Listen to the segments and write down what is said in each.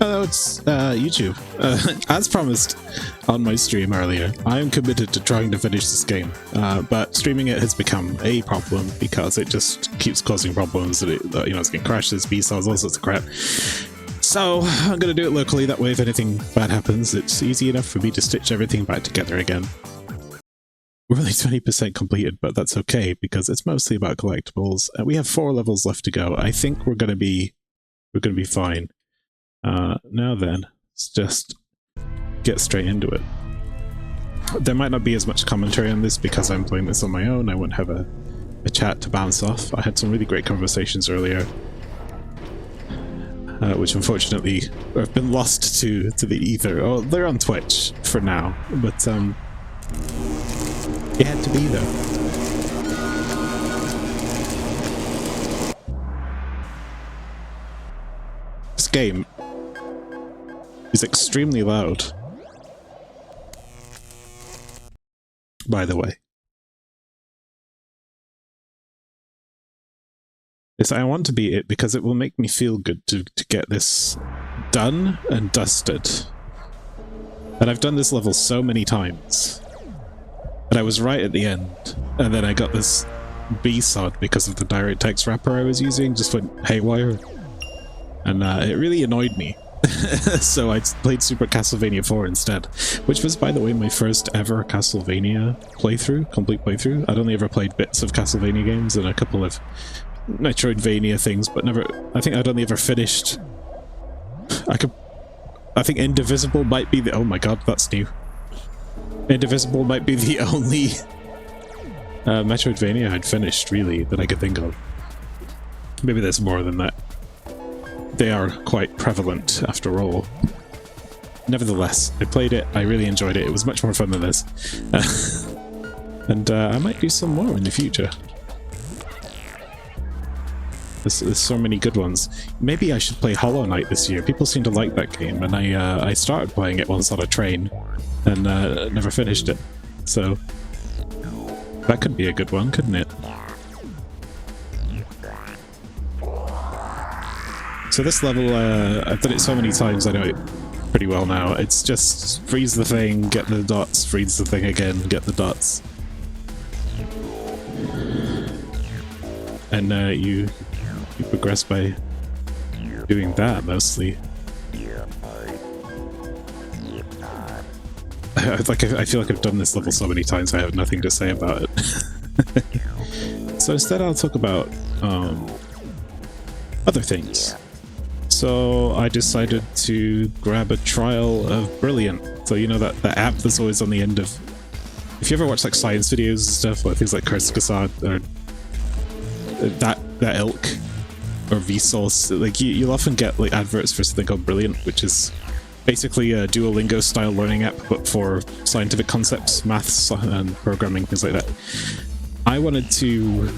Hello, it's YouTube. As promised on my stream earlier, I am committed to trying to finish this game, but streaming it has become a problem because it just keeps causing problems. That it's getting crashes, B-cells, all sorts of crap. So I'm going to do it locally. That way, if anything bad happens, it's easy enough for me to stitch everything back together again. We're only 20% completed, but that's okay because it's mostly about collectibles. We have 4 levels left to go. I think we're going to be fine. Now then, let's just get straight into it. There might not be as much commentary on this because I'm playing this on my own. I won't have a chat to bounce off. I had some really great conversations earlier, which unfortunately have been lost to the ether. Oh, they're on Twitch for now, but it had to be though. This game is extremely loud, by the way. I want to beat it because it will make me feel good to get this done and dusted. And I've done this level so many times. And I was right at the end. And then I got this B-sod because of the DirectX wrapper I was using, just went haywire. And it really annoyed me. So I played Super Castlevania 4 instead, which was, by the way, my first ever Castlevania complete playthrough. I'd only ever played bits of Castlevania games and a couple of Metroidvania things, but never. I think I'd only ever finished. I think Indivisible might be the. Oh my god, that's new. Indivisible might be the only Metroidvania I'd finished, really, that I could think of. Maybe there's more than that. They are quite prevalent, after all. Nevertheless, I played it, I really enjoyed it, it was much more fun than this. And I might do some more in the future. There's so many good ones. Maybe I should play Hollow Knight this year. People seem to like that game, and I started playing it once on a train, and never finished it. So, that could be a good one, couldn't it? So this level, I've done it so many times, I know it pretty well now. It's just freeze the thing, get the dots, freeze the thing again, get the dots. And you progress by doing that, mostly. I feel like I've done this level so many times I have nothing to say about it. So instead I'll talk about other things. So I decided to grab a trial of Brilliant. So you know that app that's always on the end of... If you ever watch like science videos and stuff, like things like Kurzgesagt or that ilk, or Vsauce, like you'll often get like adverts for something called Brilliant, which is basically a Duolingo style learning app, but for scientific concepts, maths and programming, things like that. I wanted to...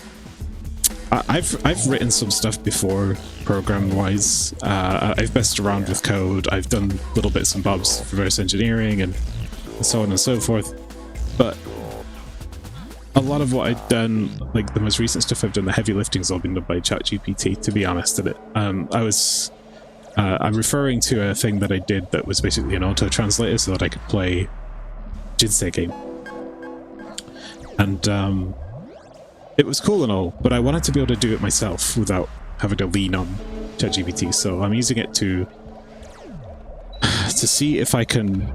I've written some stuff before, program-wise. I've messed around with code. I've done little bits and bobs for reverse engineering and so on and so forth. But a lot of what I've done, like the most recent stuff I've done, the heavy lifting's all been done by ChatGPT, to be honest. I'm referring to a thing that I did that was basically an auto-translator so that I could play Jinsei game. And it was cool and all, but I wanted to be able to do it myself without having to lean on ChatGPT, so I'm using it to see if I can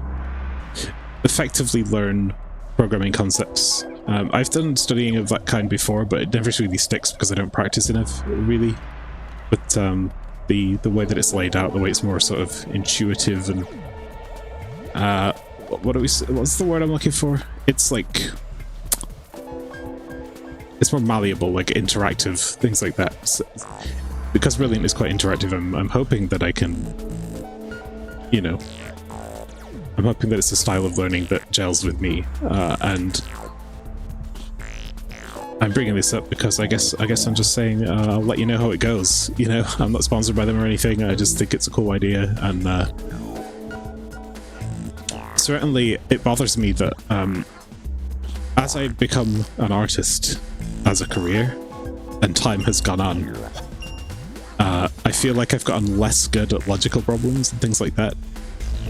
effectively learn programming concepts. I've done studying of that kind before, but it never really sticks because I don't practice enough, really. But the way that it's laid out, the way it's more sort of intuitive and what's the word I'm looking for? It's like... It's more malleable, like interactive, things like that. So, because Brilliant is quite interactive, I'm hoping that I can, you know, I'm hoping that it's a style of learning that gels with me. And I'm bringing this up because I guess I'm just saying I'll let you know how it goes. You know, I'm not sponsored by them or anything. I just think it's a cool idea, and certainly it bothers me that as I become an artist as a career and time has gone on, I I feel like I've gotten less good at logical problems and things like that.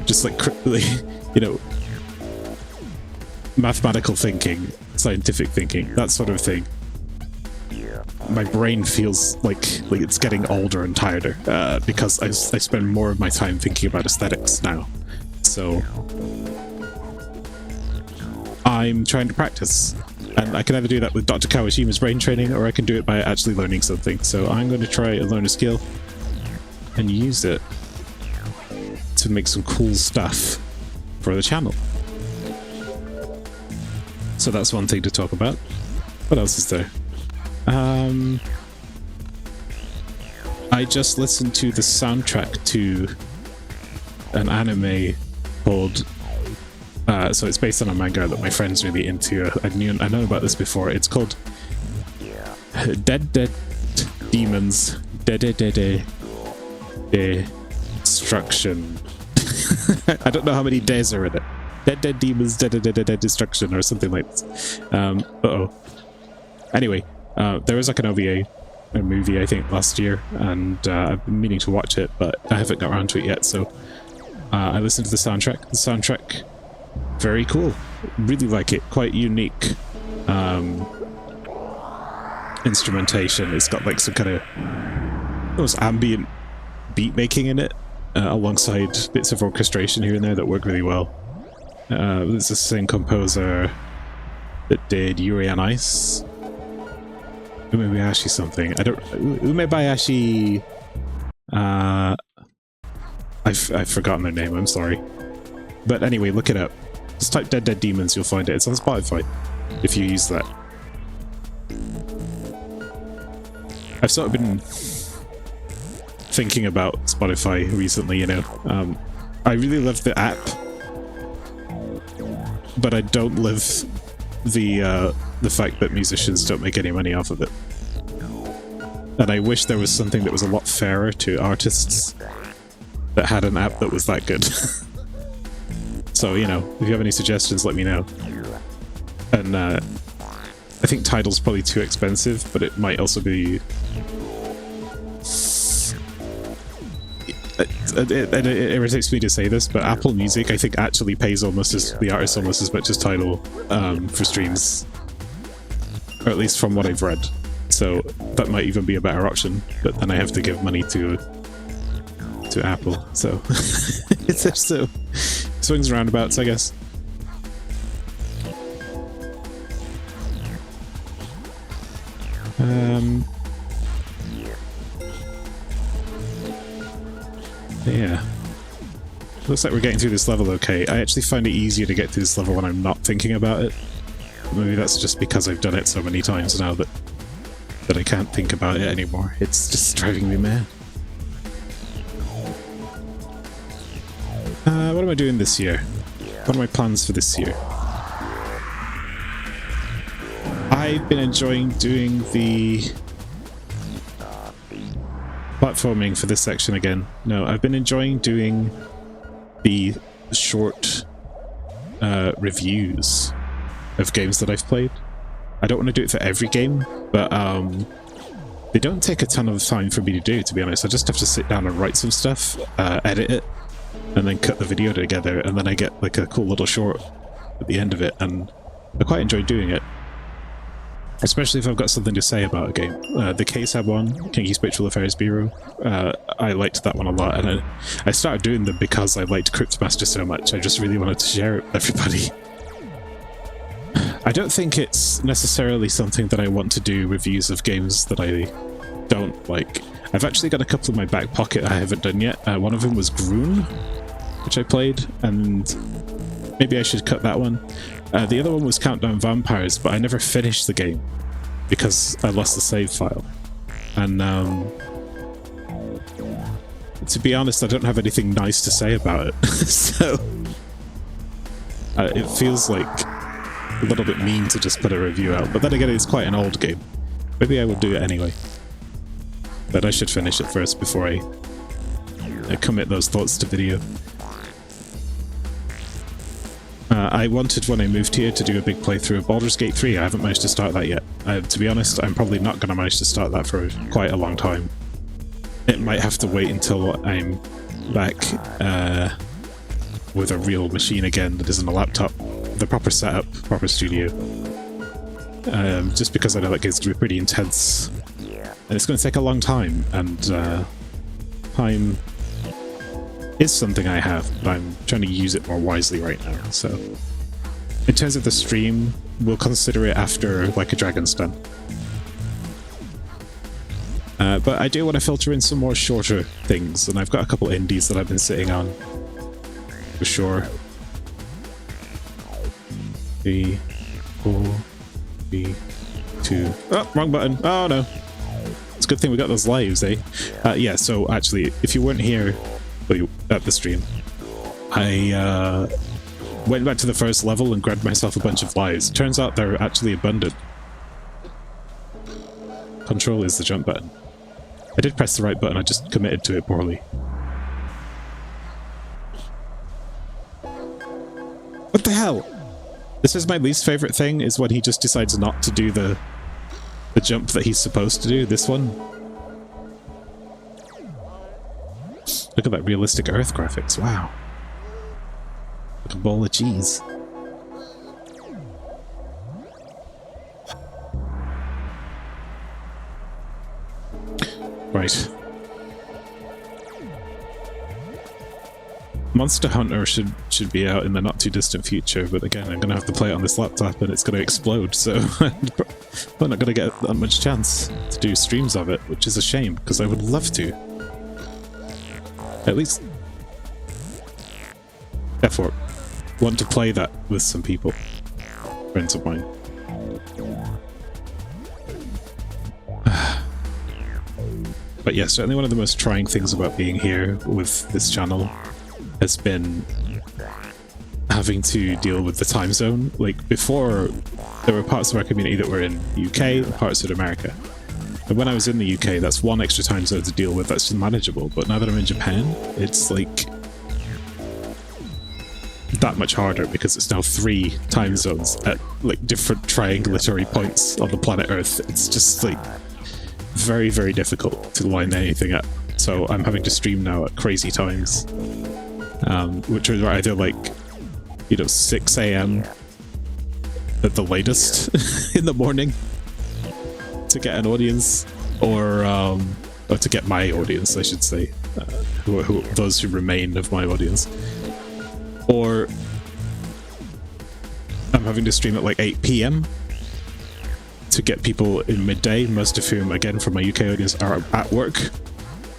Just like, you know, mathematical thinking, scientific thinking, that sort of thing. My brain feels like it's getting older and tireder because I spend more of my time thinking about aesthetics now. So I'm trying to practice, and I can either do that with Dr. Kawashima's brain training, or I can do it by actually learning something. So I'm going to try and learn a skill and use it to make some cool stuff for the channel. So that's one thing to talk about. What else is there? I just listened to the soundtrack to an anime called so it's based on a manga that my friend's really into. I know about this before. It's called Dead Demons Destruction. I don't know how many days are in it. Dead Demons Destruction or something like this. Anyway, there was like an OVA, a movie, I think, last year, and I've been meaning to watch it, but I haven't got around to it yet, so I listened to the soundtrack. The soundtrack, very cool. Really like it. Quite unique instrumentation. It's got like some kind of almost ambient beat making in it, alongside bits of orchestration here and there that work really well. It's the same composer that did Yuri on Ice. Umebayashi something. I don't... Umebayashi... I've forgotten their name, I'm sorry. But anyway, look it up. Just type Dead Demons, you'll find it. It's on Spotify, if you use that. I've sort of been thinking about Spotify recently, you know. I really love the app, but I don't love the fact that musicians don't make any money off of it. And I wish there was something that was a lot fairer to artists that had an app that was that good. So, you know, if you have any suggestions, let me know. And I think Tidal's probably too expensive, but it might also be... It irritates me to say this, but Apple Music, I think, actually pays almost as the artist almost as much as Tidal for streams, or at least from what I've read. So that might even be a better option. But then I have to give money to Apple. So it's just so swings and roundabouts, I guess. Yeah. Looks like we're getting through this level okay. I actually find it easier to get through this level when I'm not thinking about it. Maybe that's just because I've done it so many times now that I can't think about it anymore. It's just driving me mad. What am I doing this year? What are my plans for this year? I've been enjoying doing the platforming for this section again. No, I've been enjoying doing the short reviews of games that I've played. I don't want to do it for every game, but they don't take a ton of time for me to do, to be honest. I just have to sit down and write some stuff, edit it, and then cut the video together, and then I get like a cool little short at the end of it, and I quite enjoy doing it. Especially if I've got something to say about a game. The KSAB one, Kinky Spiritual Affairs Bureau, I liked that one a lot, and I started doing them because I liked Cryptmaster so much. I just really wanted to share it with everybody. I don't think it's necessarily something that I want to do reviews of games that I don't like. I've actually got a couple in my back pocket I haven't done yet. One of them was Groon, which I played, and maybe I should cut that one. The other one was Countdown Vampires, but I never finished the game because I lost the save file. And to be honest, I don't have anything nice to say about it. So it feels like a little bit mean to just put a review out. But then again, it's quite an old game. Maybe I will do it anyway. But I should finish it first before I commit those thoughts to video. I wanted, when I moved here, to do a big playthrough of Baldur's Gate 3. I haven't managed to start that yet. To be honest, I'm probably not going to manage to start that for quite a long time. It might have to wait until I'm back with a real machine again that isn't a laptop, the proper setup, proper studio. Just because I know that game's going to be pretty intense. And it's going to take a long time, and time is something I have, but I'm trying to use it more wisely right now. So, in terms of the stream, we'll consider it after like a Dragon's Den. But I do want to filter in some more shorter things, and I've got a couple indies that I've been sitting on for sure. 3, 4, 3, 2. Oh, wrong button. Oh no. It's a good thing we got those lives, eh? Yeah, so actually, if you weren't here at the stream, I went back to the first level and grabbed myself a bunch of lives. Turns out they're actually abundant. Control is the jump button. I did press the right button, I just committed to it poorly. What the hell? This is my least favorite thing, is when he just decides not to do the jump that he's supposed to do, this one. Look at that realistic Earth graphics, wow. Like a bowl of cheese. Right. Monster Hunter should be out in the not too distant future, but again, I'm gonna have to play it on this laptop and it's gonna explode, so I'm not gonna get that much chance to do streams of it, which is a shame, because I would love to. At least therefore want to play that with some people, friends of mine. But yeah, certainly one of the most trying things about being here with this channel has been having to deal with the time zone. Like, before, there were parts of our community that were in the UK and parts in America. And when I was in the UK, that's one extra time zone to deal with that's just manageable. But now that I'm in Japan, it's like that much harder, because it's now 3 time zones at like different triangulatory points on the planet Earth. It's just like very, very difficult to line anything up. So I'm having to stream now at crazy times, which are either like, you know, 6 AM at the latest in the morning to get an audience, or to get my audience, I should say, those who remain of my audience. Or I'm having to stream at like 8 PM to get people in midday, most of whom, again, from my UK audience, are at work.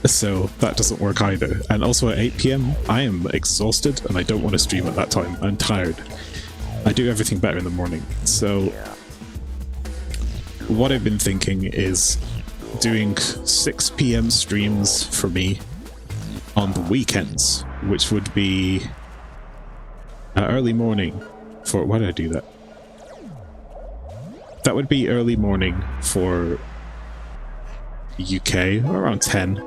So that doesn't work either. And also at 8 PM, I am exhausted and I don't want to stream at that time. I'm tired. I do everything better in the morning. So what I've been thinking is doing 6 PM streams for me on the weekends, which would be early morning for... Why did I do that? That would be early morning for UK, around 10.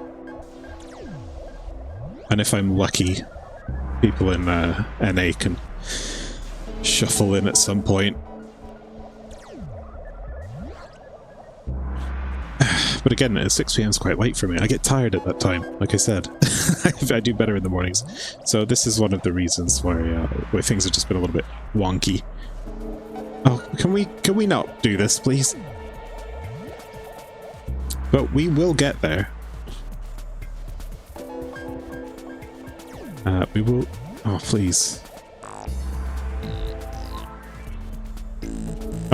And if I'm lucky, people in NA can shuffle in at some point. But again, 6 PM is quite late for me. I get tired at that time, like I said. I do better in the mornings. So this is one of the reasons why things have just been a little bit wonky. Oh, can we not do this, please? But we will get there. We will... Oh, please.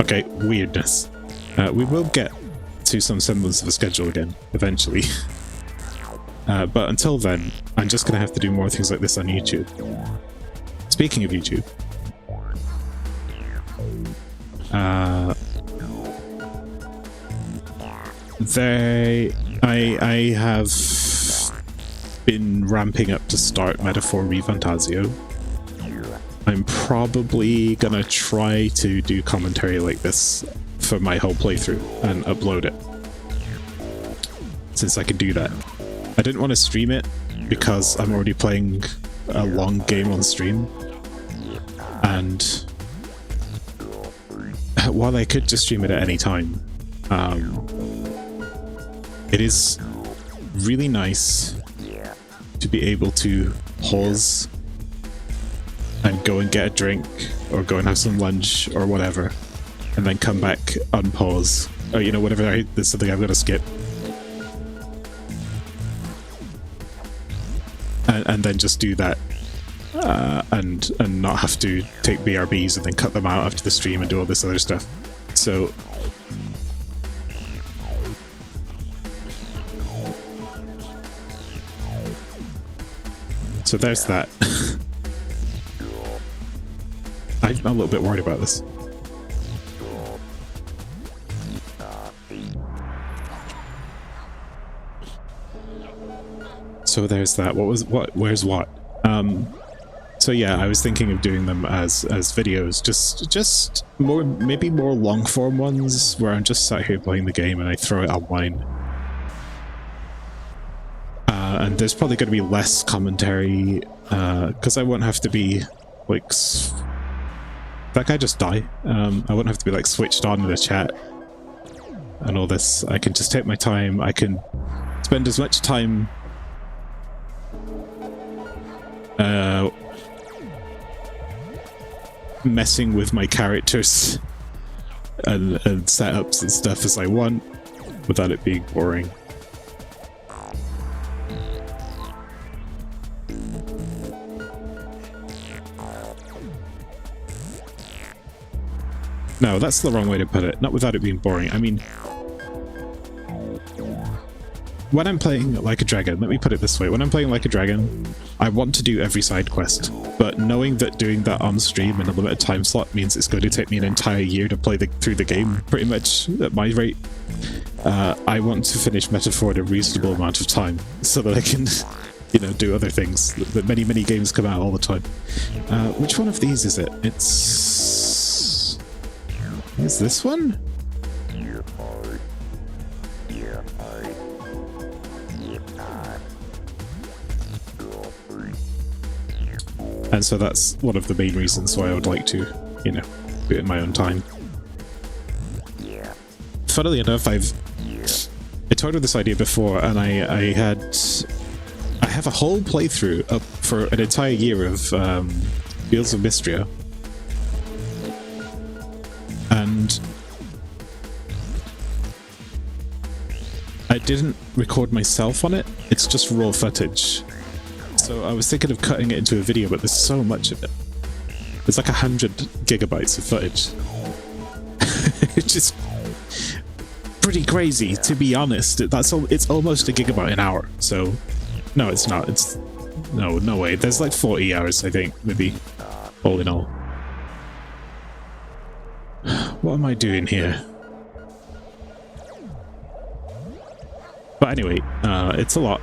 Okay, weirdness. We will get to some semblance of a schedule again, eventually. But until then, I'm just going to have to do more things like this on YouTube. Speaking of YouTube... I have been ramping up to start Metaphor Refantasio. I'm probably gonna try to do commentary like this for my whole playthrough and upload it, since I can do that. I didn't want to stream it because I'm already playing a long game on stream, and while I could just stream it at any time, it is really nice to be able to pause and go and get a drink or go and have some lunch or whatever, and then come back, unpause, or you know, whatever. There's something I've got to skip, and then just do that, and not have to take BRBs and then cut them out after the stream and do all this other stuff. So there's that. I'm a little bit worried about this. So there's that. Where's what? So yeah, I was thinking of doing them as videos, just more, maybe more long form ones where I'm just sat here playing the game and I throw it online. And there's probably going to be less commentary, because I won't have to be like, that guy just died. I won't have to be like switched on in the chat and all this. I can just take my time. I can spend as much time messing with my characters and setups and stuff as I want without it being boring. No, that's the wrong way to put it. Not without it being boring. I mean, when I'm playing Like a Dragon, let me put it this way. When I'm playing Like a Dragon, I want to do every side quest, but knowing that doing that on stream in a limited time slot means it's going to take me an entire year to play through the game, pretty much at my rate. I want to finish Metaphor in a reasonable amount of time so that I can, you know, do other things. That many games come out all the time. Which one of these is it? Is this one? And so that's one of the main reasons why I would like to, you know, do it in my own time. Funnily enough, I toyed with this idea before, and I have a whole playthrough up for an entire year of Fields of Mystria. And I didn't record myself on it, it's just raw footage. So I was thinking of cutting it into a video, but there's so much of it. There's like 100 gigabytes of footage. It's just pretty crazy, to be honest. It's almost a gigabyte an hour, so no, it's not. It's no way. There's like 40 hours, I think, maybe, all in all. What am I doing here? But anyway, it's a lot.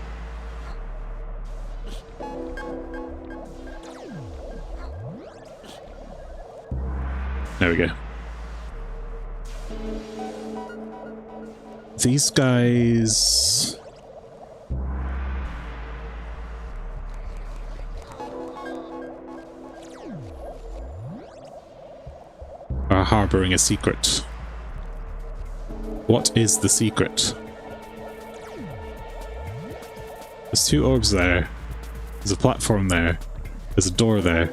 There we go. These guys... are harboring a secret. What is the secret? There's 2 orbs there. There's a platform there. There's a door there.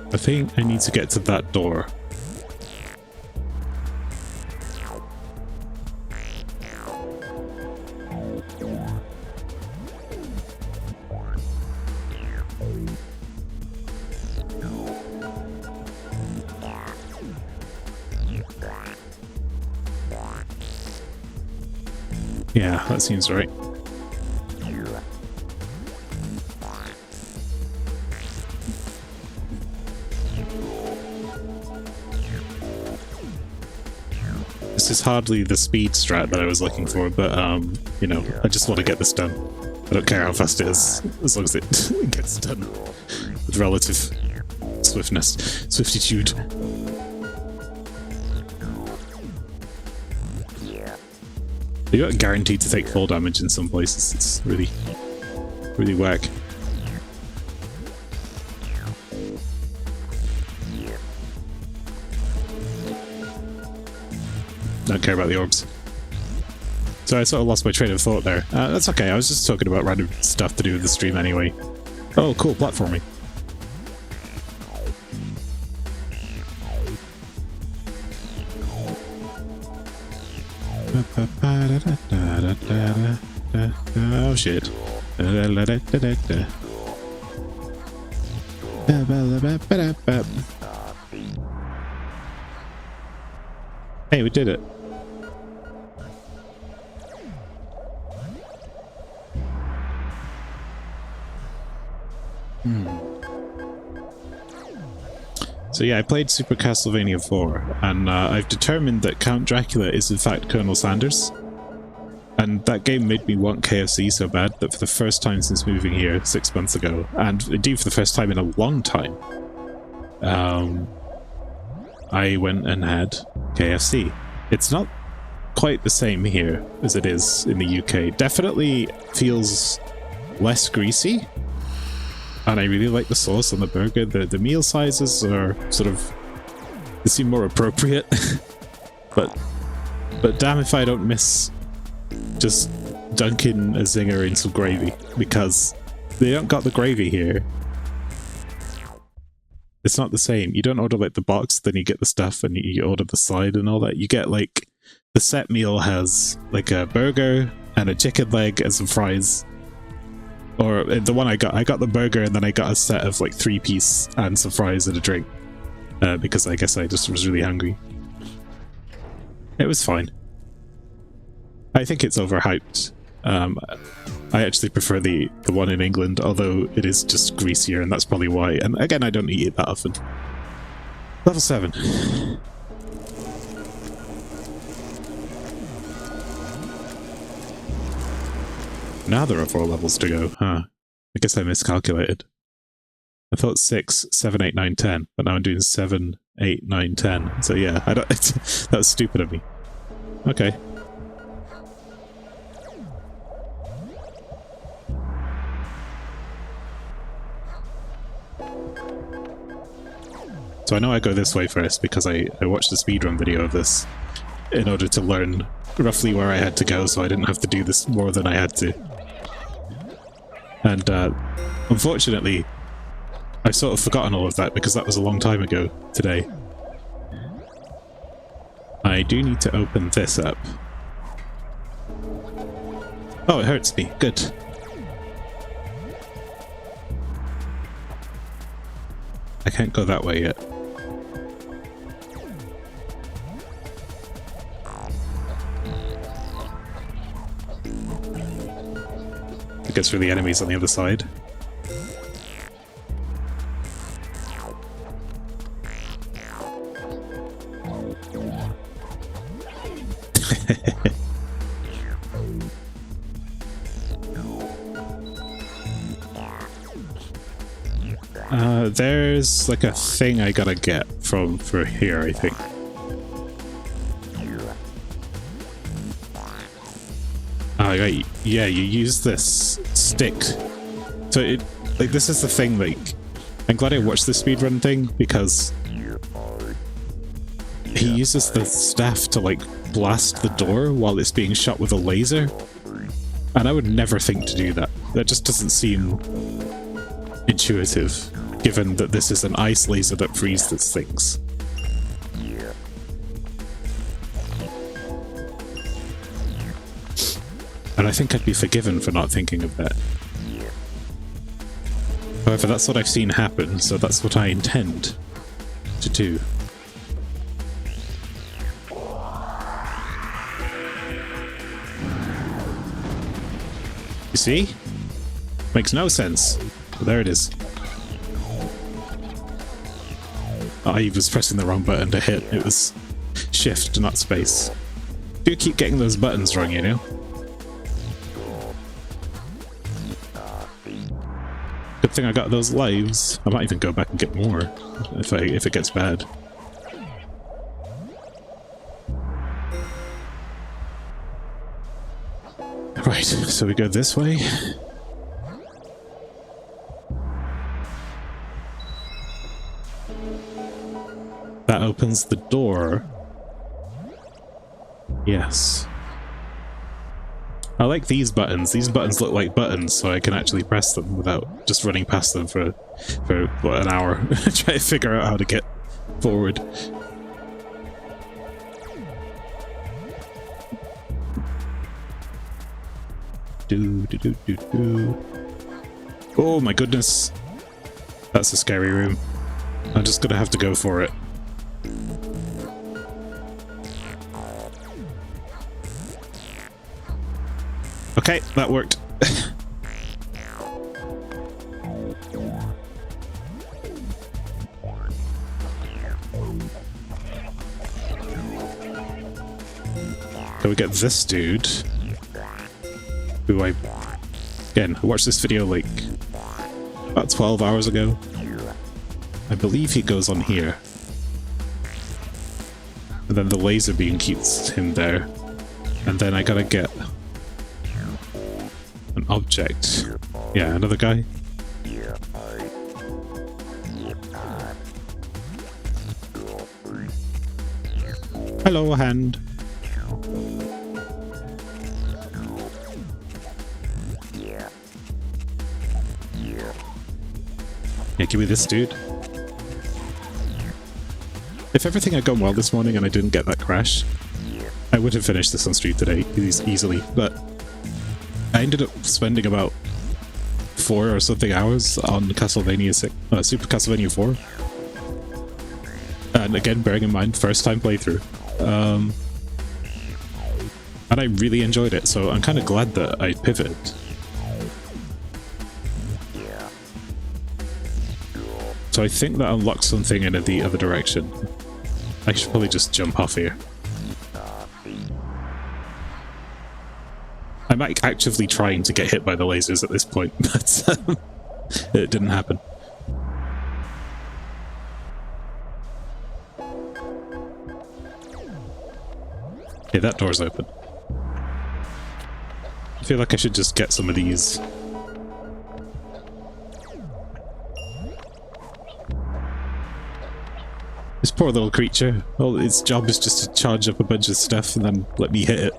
I think I need to get to that door. Yeah, that seems right. This is hardly the speed strat that I was looking for, but you know, I just want to get this done. I don't care how fast it is, as long as it gets done with relative swiftness, swiftitude. You're not guaranteed to take full damage in some places. It's really whack. don't care about the orbs. So I sort of lost my train of thought there. That's okay, I was just talking about random stuff to do with the stream anyway. Oh, cool, platforming. Oh shit. Hey, we did it. So yeah, I played Super Castlevania 4, and I've determined that Count Dracula is in fact Colonel Sanders. And that game made me want KFC so bad that for the first time since moving here 6 months ago, and indeed for the first time in a long time, I went and had KFC. It's not quite the same here as it is in the UK. Definitely feels less greasy. And I really like the sauce on the burger. The meal sizes are sort of... they seem more appropriate. but damn if I don't miss just dunking a zinger in some gravy. Because they don't got the gravy here. It's not the same. You don't order like the box, then you get the stuff and you order the side and all that. You get like... the set meal has like a burger and a chicken leg and some fries. Or the one I got the burger and then I got a set of like 3-piece and some fries and a drink. Because I guess I just was really hungry. It was fine. I think it's overhyped. I actually prefer the one in England, although it is just greasier and that's probably why. And again, I don't eat it that often. Level 7. Now there are 4 levels to go, huh? I guess I miscalculated. I thought 6, 7, 8, 9, 10, but now I'm doing 7, 8, 9, 10. So yeah, I don't, that was stupid of me. Okay. So I know I go this way first because I watched the speedrun video of this in order to learn roughly where I had to go so I didn't have to do this more than I had to. And unfortunately, I've sort of forgotten all of that because that was a long time ago today. I do need to open this up. Oh, it hurts me. Good. I can't go that way yet. I guess for the enemies on the other side. There's like a thing I gotta get for here, I think. Oh, right. Yeah, you use this stick. So it, like, this is the thing, like, I'm glad I watched the speedrun thing because he uses the staff to, like, blast the door while it's being shot with a laser. And I would never think to do that. That just doesn't seem intuitive, given that this is an ice laser that freezes things. And I think I'd be forgiven for not thinking of that. However, that's what I've seen happen, so that's what I intend to do. You see? Makes no sense. But there it is. I was pressing the wrong button to hit. It was shift, not space. Do keep getting those buttons wrong, you know? Good thing I got those lives. I might even go back and get more if it gets bad. Right, so we go this way. That opens the door. Yes. I like these buttons. These buttons look like buttons, so I can actually press them without just running past them for what, an hour, trying to figure out how to get forward. Oh my goodness. That's a scary room. I'm just gonna have to go for it. Okay, that worked. So we get this dude, who I watched this video like about 12 hours ago. I believe he goes on here. And then the laser beam keeps him there. And then I gotta get an object. Yeah, another guy. Hello, hand. Yeah, give me this dude. If everything had gone well this morning and I didn't get that crash, I would have finished this on stream today easily, but I ended up spending about 4 or something hours on Castlevania Super Castlevania 4. And again, bearing in mind, first time playthrough. And I really enjoyed it, so I'm kind of glad that I pivoted. So I think that unlocks something in the other direction. I should probably just jump off here. I'm actively trying to get hit by the lasers at this point, but it didn't happen. Okay, that door's open. I feel like I should just get some of these. This poor little creature, well, its job is just to charge up a bunch of stuff and then let me hit it.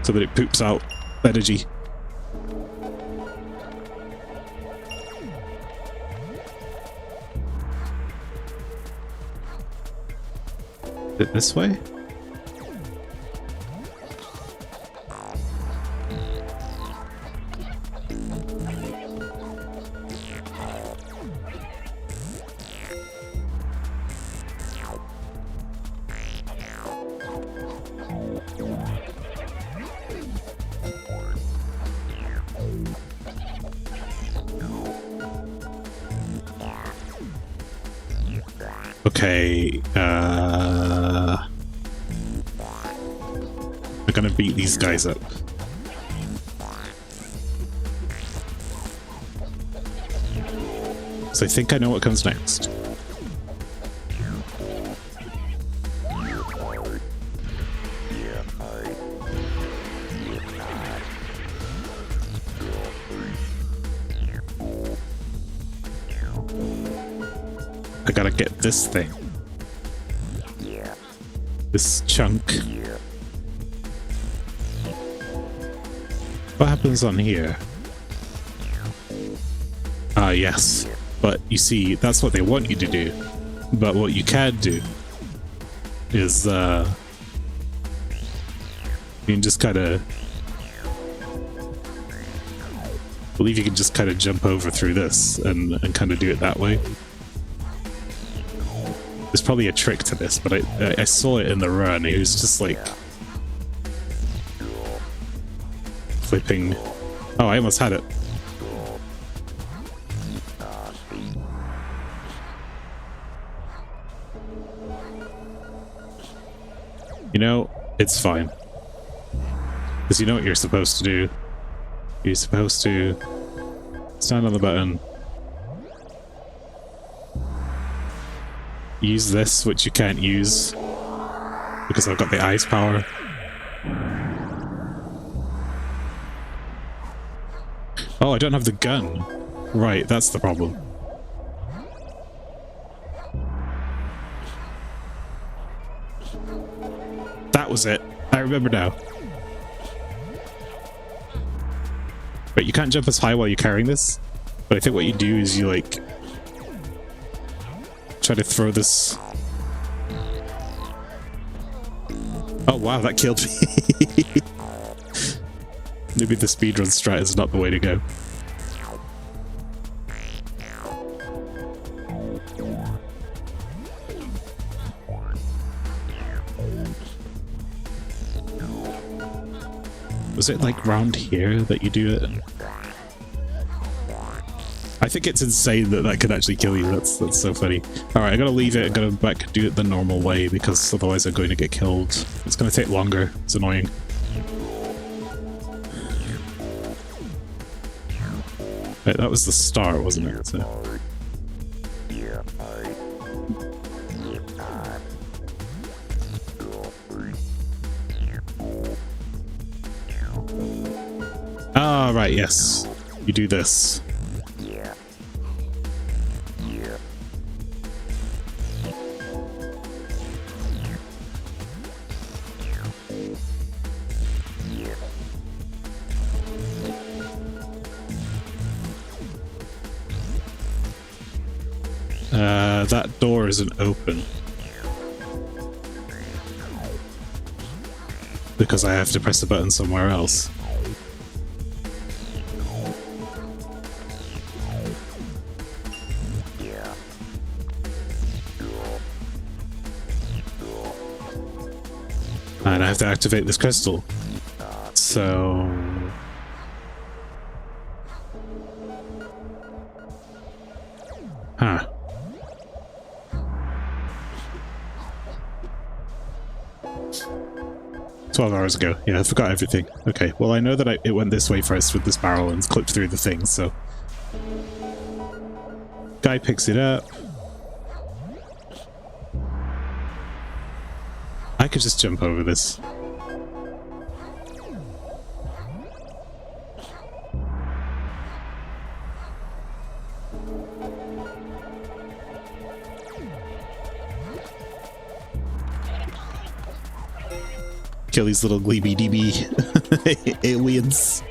So that it poops out energy. Is it this way? Okay, we're gonna beat these guys up. So I think I know what comes next. I gotta get this thing. This chunk. What happens on here? Ah, yes. But you see, that's what they want you to do. But what you can do is, you can just kind of... I believe you can just kind of jump over through this and kind of do it that way. There's probably a trick to this, but I saw it in the run. It was just like flipping. Oh, I almost had it. You know, it's fine. Because you know what you're supposed to do. You're supposed to stand on the button. Use this, which you can't use because I've got the ice power. Oh, I don't have the gun. Right, that's the problem. That was it. I remember now. But you can't jump as high while you're carrying this. But I think what you do is you like try to throw this. Oh wow, that killed me. Maybe the speedrun strat is not the way to go. Was it like round here that you do it? I think it's insane that that could actually kill you. That's so funny. Alright, I gotta leave it and go back and do it the normal way because otherwise I'm going to get killed. It's gonna take longer. It's annoying. Right, that was the start, wasn't it? So. Ah, right, yes. You do this. That door isn't open. Because I have to press the button somewhere else. And I have to activate this crystal. So... Huh. 12 hours ago. Yeah, I forgot everything. Okay, well I know that it went this way first with this barrel and clipped through the thing, so... Guy picks it up. I could just jump over this. Kill these little gleeby DB aliens.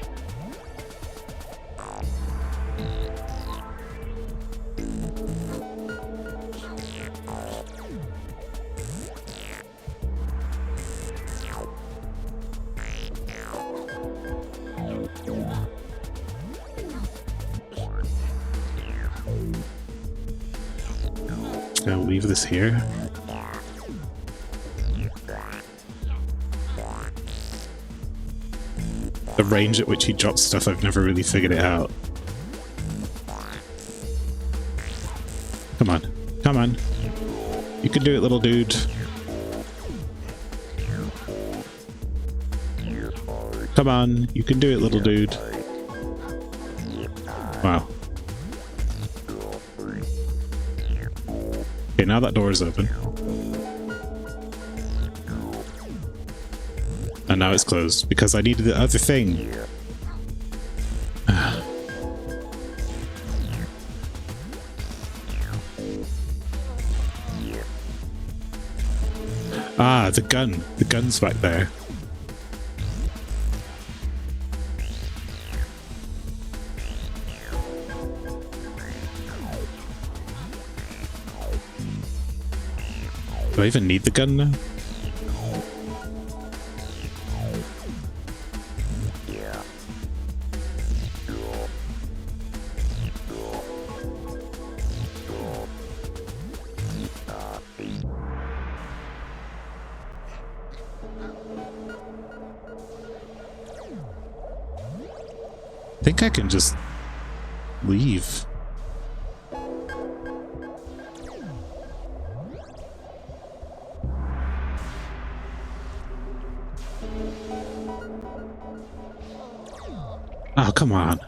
I'll leave this here. The range at which he drops stuff, I've never really figured it out. Come on. Come on. You can do it, little dude. Come on. You can do it, little dude. Wow. Okay, now that door is open. And now it's closed because I needed the other thing. Ah, the gun. The gun's back there. Do I even need the gun now? I think I can just leave. Oh, come on.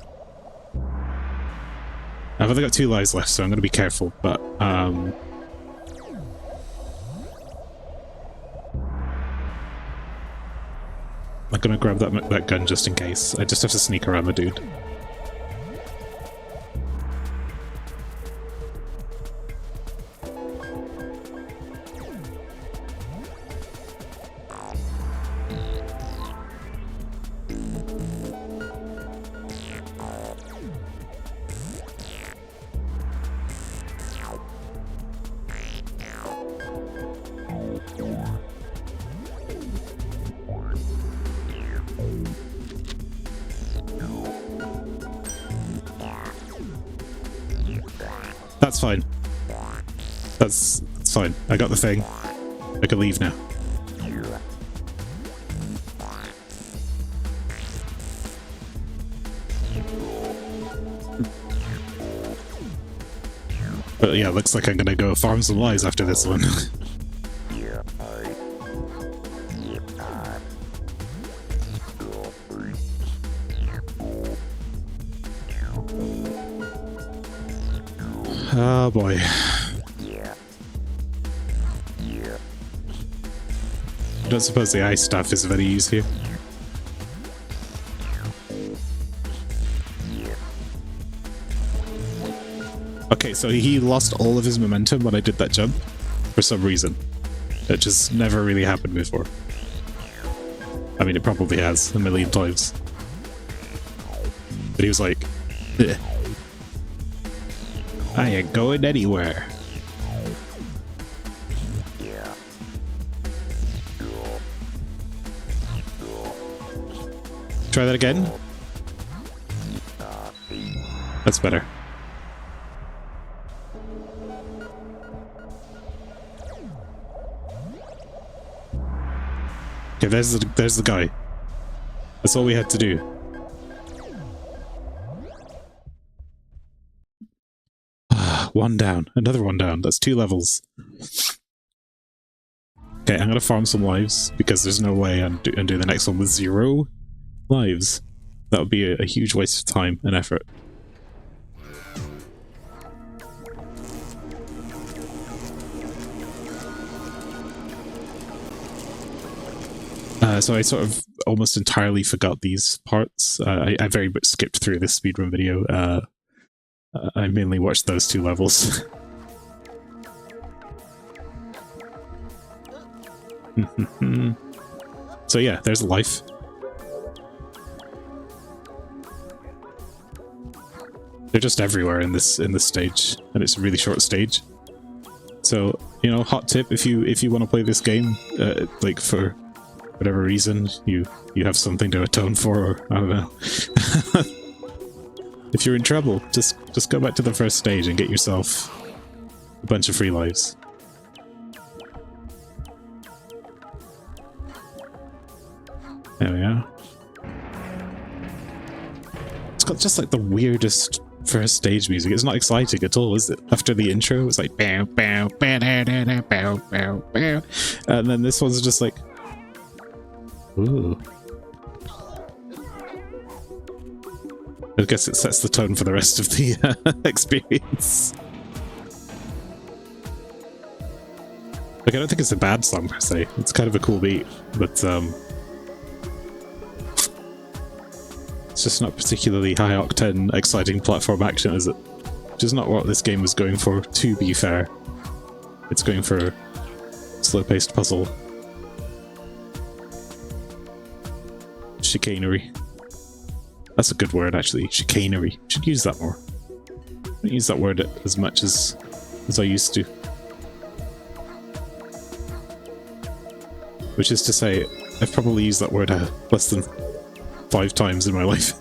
I've only got 2 lives left, so I'm going to be careful, but, I'm going to grab that gun just in case. I just have to sneak around the dude. That's fine. That's fine. I got the thing. I can leave now. But yeah, looks like I'm gonna go farm some lives after this one. Oh boy. I don't suppose the ice stuff is of any use here. Okay, so he lost all of his momentum when I did that jump, for some reason. It just never really happened before. I mean, it probably has a million times. But he was like, "Ugh. I ain't going anywhere." Try that again. That's better. Okay, there's the guy. That's all we had to do. One down. Another one down. That's 2 levels. Okay, I'm gonna farm some lives, because there's no way I'm do the next one with 0 lives. That would be a huge waste of time and effort. So I sort of almost entirely forgot these parts. I very much skipped through this speedrun video. I mainly watched those 2 levels. So yeah, there's life. They're just everywhere in this stage, and it's a really short stage. So, you know, hot tip, if you want to play this game, like for whatever reason, you have something to atone for, or I don't know. If you're in trouble, just go back to the first stage and get yourself a bunch of free lives. There we are. It's got just like the weirdest first stage music. It's not exciting at all, is it? After the intro, it's like bow bow bow bow bow bow bow bow, and then this one's just like, ooh. I guess it sets the tone for the rest of the experience. Like, I don't think it's a bad song per se. It's kind of a cool beat, but it's just not particularly high octane, exciting platform action, is it? Which is not what this game was going for, to be fair. It's going for slow-paced puzzle. Chicanery. That's a good word, actually. Chicanery. Should use that more. I don't use that word as much as I used to. Which is to say, I've probably used that word less than 5 times in my life.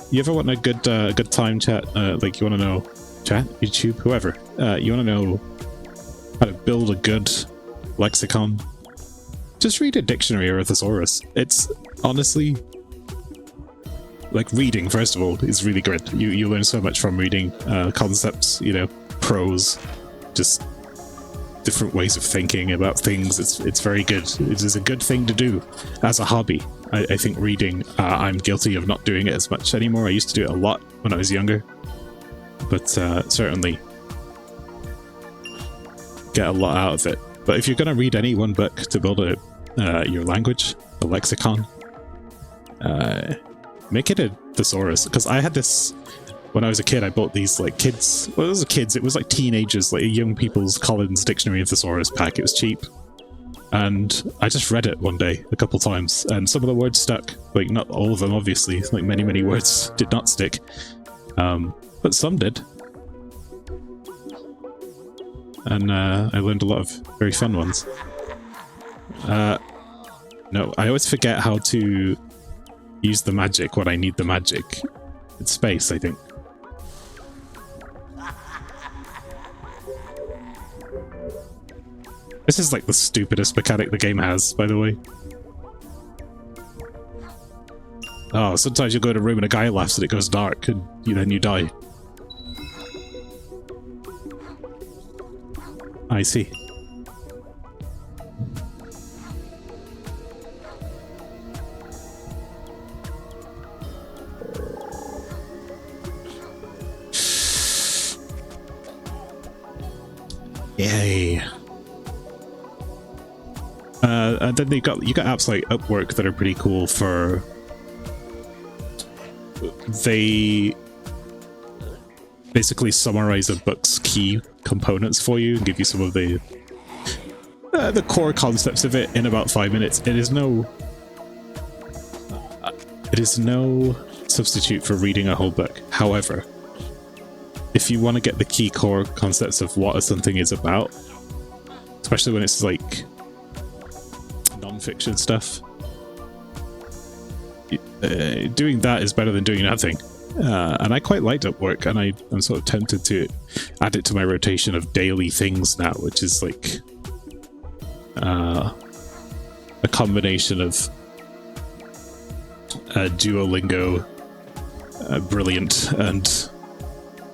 You ever want a good time, chat? Like, you want to know, chat, YouTube, whoever. You want to know how to build a good lexicon? Just read a dictionary or a thesaurus. It's honestly, like, reading, first of all, is really good. You learn so much from reading concepts, you know, prose, just different ways of thinking about things. It's very good. It is a good thing to do as a hobby. I think reading, I'm guilty of not doing it as much anymore. I used to do it a lot when I was younger, but certainly get a lot out of it. But if you're going to read any one book to build your language, a lexicon, make it a thesaurus. Because I had this, when I was a kid, I bought these, like, kids, well, it was kids, it was like teenagers, like young people's Collins Dictionary and Thesaurus pack. It was cheap. And I just read it one day, a couple times, and some of the words stuck. Like, not all of them, obviously. Like, many words did not stick. But some did. And I learned a lot of very fun ones. No, I always forget how to use the magic when I need the magic. It's space, I think. This is like the stupidest mechanic the game has, by the way. Oh, sometimes you go in a room and a guy laughs and it goes dark, and then you die. I see. Yay. And then you got apps like Upwork that are pretty cool for... They basically summarize a book's key components for you and give you some of the core concepts of it in about 5 minutes. It is no substitute for reading a whole book. However, if you want to get the key core concepts of what something is about, especially when it's like non-fiction stuff, doing that is better than doing nothing. And I quite liked Upwork, and I'm sort of tempted to add it to my rotation of daily things now, which is like a combination of Duolingo, Brilliant, and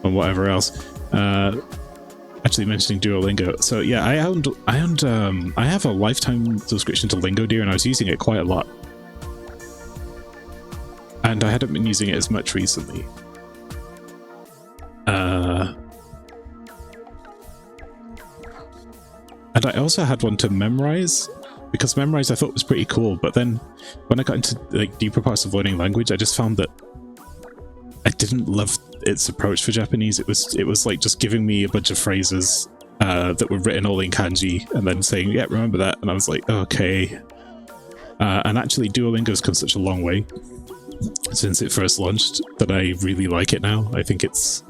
whatever else. Actually, mentioning Duolingo, so yeah, I have a lifetime subscription to Lingo Deer, and I was using it quite a lot. And I hadn't been using it as much recently. And I also had one to Memrise, because Memrise I thought was pretty cool, but then when I got into like deeper parts of learning language, I just found that I didn't love its approach for Japanese. It was like just giving me a bunch of phrases that were written all in kanji and then saying, yeah, remember that, and I was like, okay. And actually Duolingo's come such a long way since it first launched that I really like it now. I think it's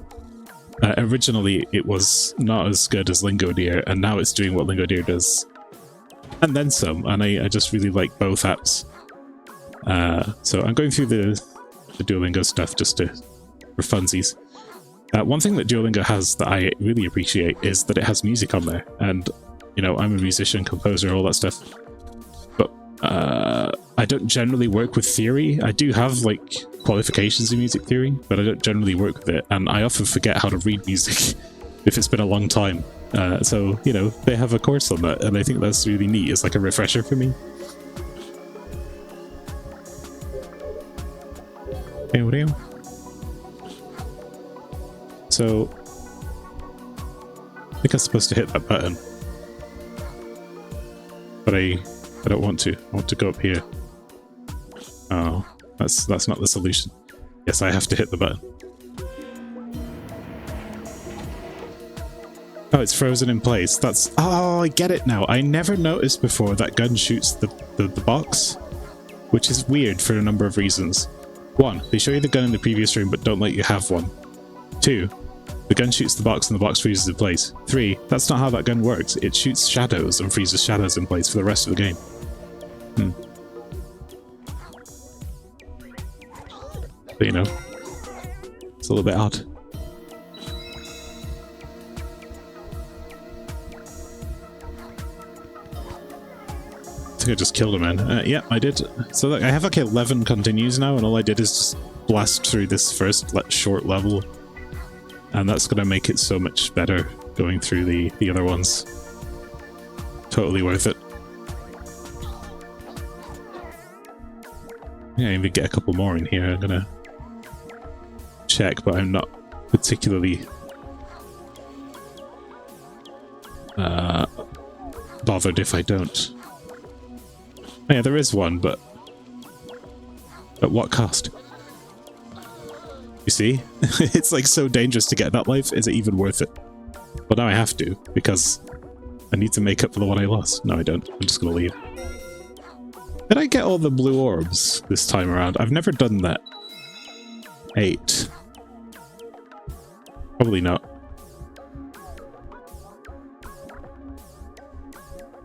originally it was not as good as Lingo Deer, and now it's doing what Lingo Deer does and then some, and I just really like both apps. So I'm going through the Duolingo stuff just for funsies. One thing that Duolingo has that I really appreciate is that it has music on there, and I'm a musician, composer, all that stuff, but I don't generally work with theory. I do have like qualifications in music theory, but I don't generally work with it, and I often forget how to read music if it's been a long time. So they have a course on that, and I think that's really neat. It's like a refresher for me. So I think I'm supposed to hit that button, but I don't want to. I want to go up here. Oh, that's not the solution. Yes, I have to hit the button. Oh, it's frozen in place. Oh, I get it now. I never noticed before that gun shoots the box, which is weird for a number of reasons. 1, they show you the gun in the previous room but don't let you have one. 2, the gun shoots the box and the box freezes in place. 3, that's not how that gun works. It shoots shadows and freezes shadows in place for the rest of the game. But it's a little bit odd. I think I just killed a man. Yeah, I did. So look, I have like 11 continues now, and all I did is just blast through this first short level, and that's going to make it so much better going through the other ones. Totally worth it. Yeah, I even get a couple more in here. I'm gonna check, but I'm not particularly bothered if I don't. Oh, yeah, there is one, but at what cost? You see? It's like so dangerous to get that life. Is it even worth it? Well, now I have to, because I need to make up for the one I lost. No, I don't. I'm just gonna leave. Did I get all the blue orbs this time around? I've never done that. 8. Probably not.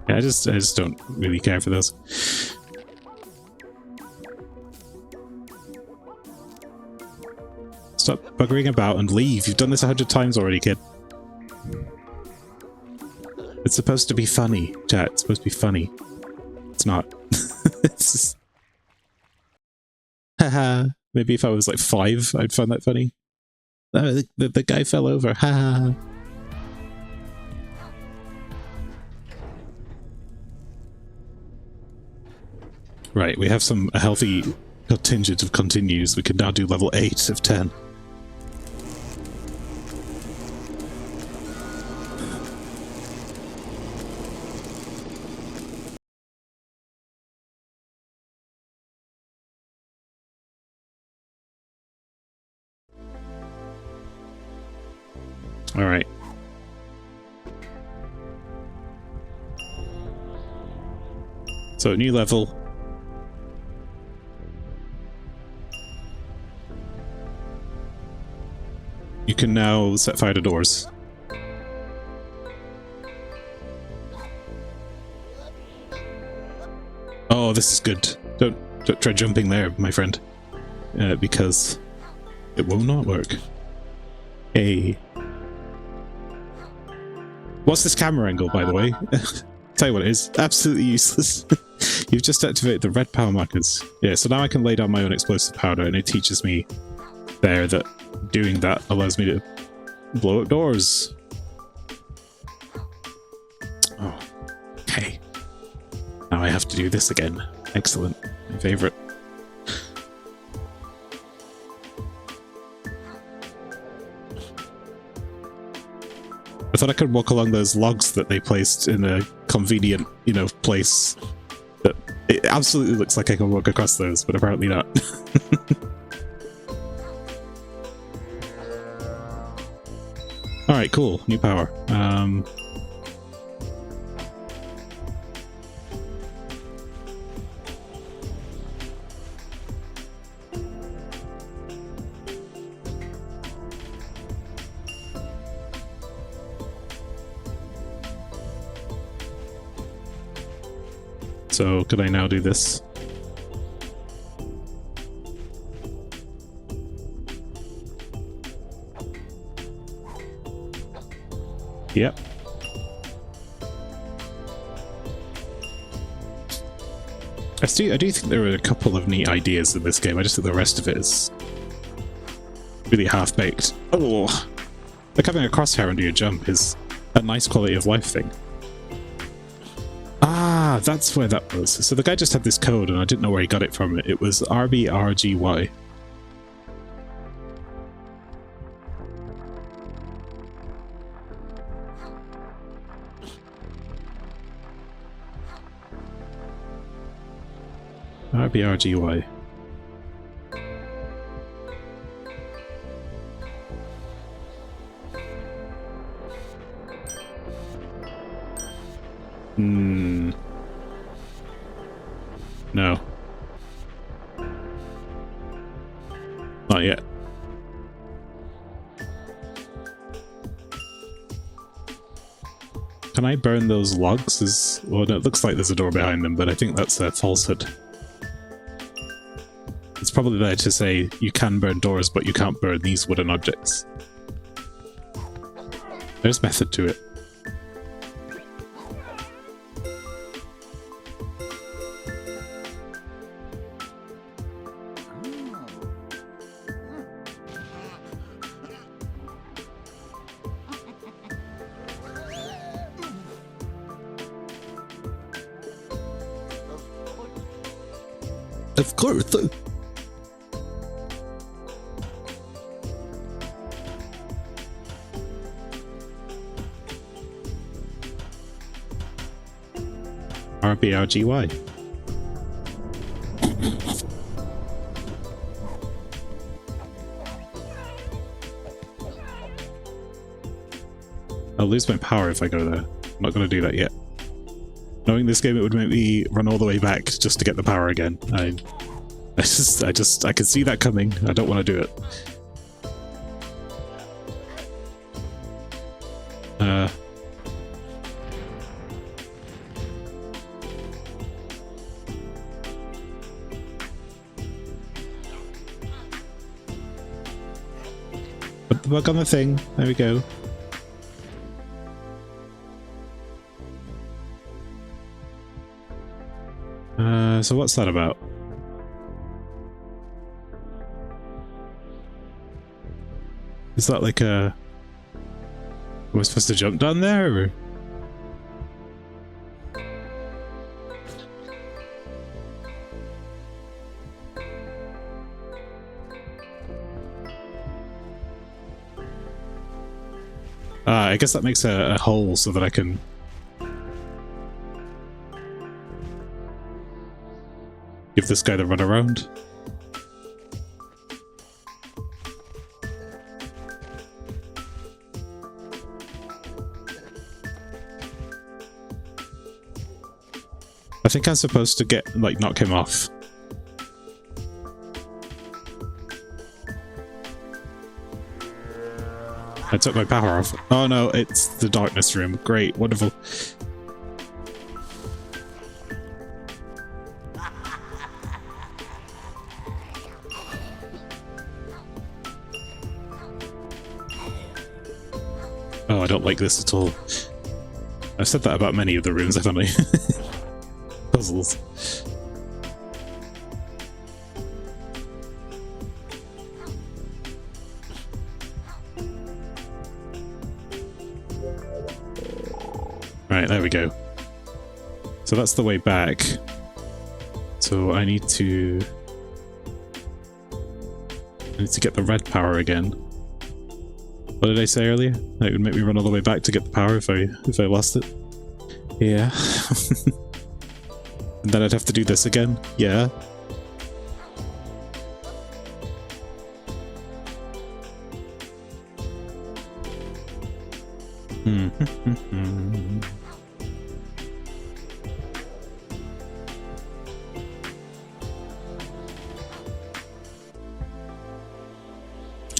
Yeah, I just don't really care for those. buggering about and leave. You've done this 100 times already, kid. It's supposed to be funny, chat. It's supposed to be funny. It's not. It's just... Haha. Maybe if I was like 5, I'd find that funny. Oh, the guy fell over. Haha. Right, we have a healthy contingent of continues. We can now do level 8 of 10. All right. So new level. You can now set fire to doors. Oh, this is good. Don't try jumping there, my friend, because it will not work. Hey. What's this camera angle, by the way? Tell you what it is. Absolutely useless. You've just activated the red power markers. Yeah, so now I can lay down my own explosive powder, and it teaches me there that doing that allows me to blow up doors. Oh, okay. Now I have to do this again. Excellent. My favorite. I thought I could walk along those logs that they placed in a convenient, you know, place. But it absolutely looks like I can walk across those, but apparently not. Alright, cool. New power. So, could I now do this? Yep. I do think there are a couple of neat ideas in this game. I just think the rest of it is really half-baked. Oh, like having a crosshair under your jump is a nice quality of life thing. Ah, that's where that was. So the guy just had this code and I didn't know where he got it from. It was RBRGY. RBRGY. No. Not yet. Can I burn those logs? Well, no, it looks like there's a door behind them, but I think that's a falsehood. It's probably there to say you can burn doors, but you can't burn these wooden objects. There's method to it. Of course. RBRGY. I'll lose my power if I go there. I'm not going to do that yet. Knowing this game, it would make me run all the way back just to get the power again. I can see that coming. I don't want to do it. the bug on the thing. There we go. So what's that about? Is that like a... Am I supposed to jump down there, or...? I guess that makes a hole so that I can... give this guy the run around. I think I'm supposed to get, like, knock him off. I took my power off. Oh no, it's the darkness room. Great, wonderful. Oh, I don't like this at all. I've said that about many of the rooms, haven't I? Puzzles. Right, there we go. So that's the way back. So I need to get the red power again. What did I say earlier? That would make me run all the way back to get the power if I lost it. Yeah. And then I'd have to do this again. Yeah.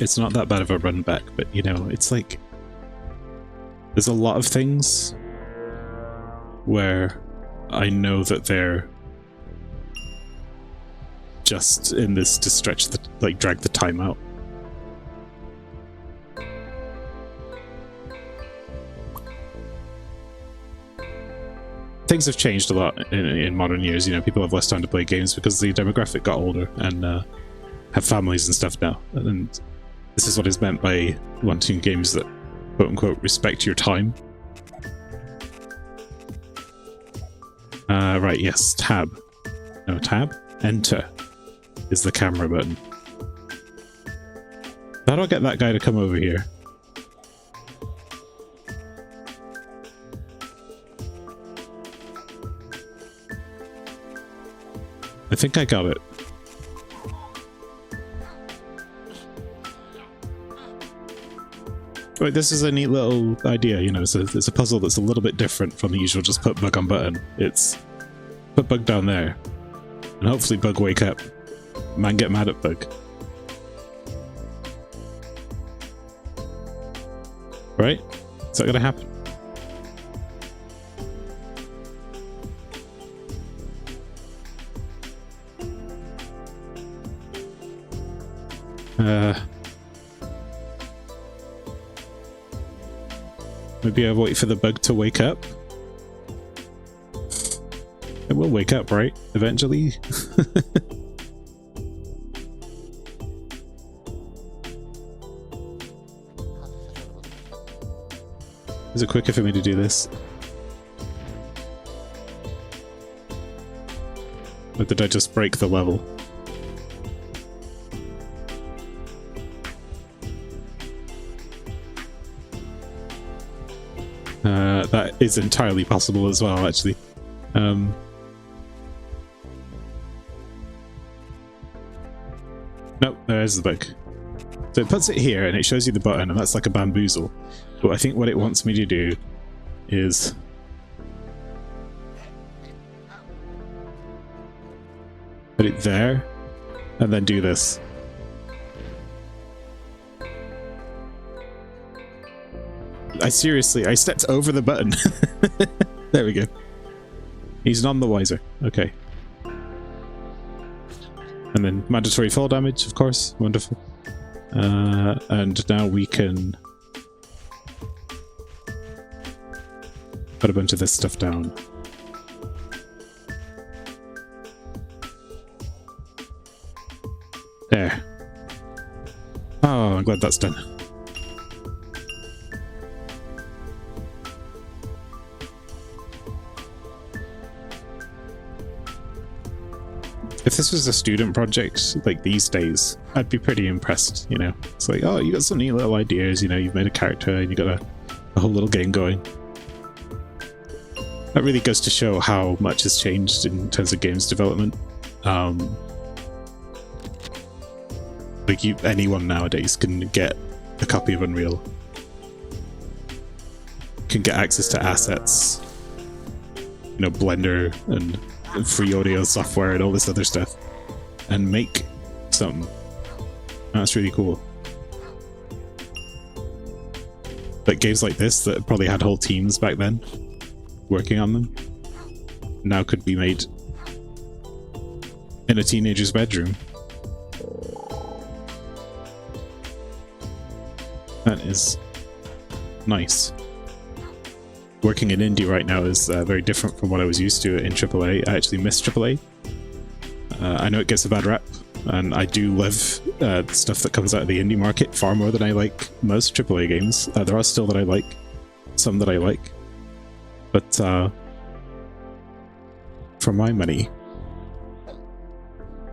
It's not that bad of a run back, but you know, it's like there's a lot of things where I know that they're just in this to stretch the, like, drag the time out. Things have changed a lot in modern years. You know, people have less time to play games because the demographic got older and have families and stuff now. And this is what is meant by wanting games that, quote-unquote, respect your time. Right, yes, tab. No, tab? Enter is the camera button. How do I get that guy to come over here? I think I got it. Right, this is a neat little idea, you know, it's a puzzle that's a little bit different from the usual just put bug on button. It's put bug down there, and hopefully bug wake up. Man get mad at bug. Right? Is that gonna happen? Maybe I wait for the bug to wake up. It will wake up, right? Eventually. Is it quicker for me to do this? Or did I just break the level? That is entirely possible as well, actually. Nope, there's the bug. So it puts it here and it shows you the button, and that's like a bamboozle. But I think what it wants me to do is put it there and then do this. I stepped over the button. There we go. He's none the wiser. Okay. And then mandatory fall damage, of course. Wonderful. And now we can put a bunch of this stuff down. There. Oh, I'm glad that's done. If this was a student project, like these days, I'd be pretty impressed, you know? It's like, oh, you got some neat little ideas, you know, you've made a character and you got a whole little game going. That really goes to show how much has changed in terms of games development. Like, anyone nowadays can get a copy of Unreal. Can get access to assets, you know, Blender and free audio software and all this other stuff, and make something. That's really cool. But games like this that probably had whole teams back then working on them now could be made in a teenager's bedroom. That is nice. Working in indie right now is very different from what I was used to in AAA. I actually miss AAA. I know it gets a bad rap, and I do love the stuff that comes out of the indie market far more than I like most AAA games. There are still that I like, some that I like, but for my money,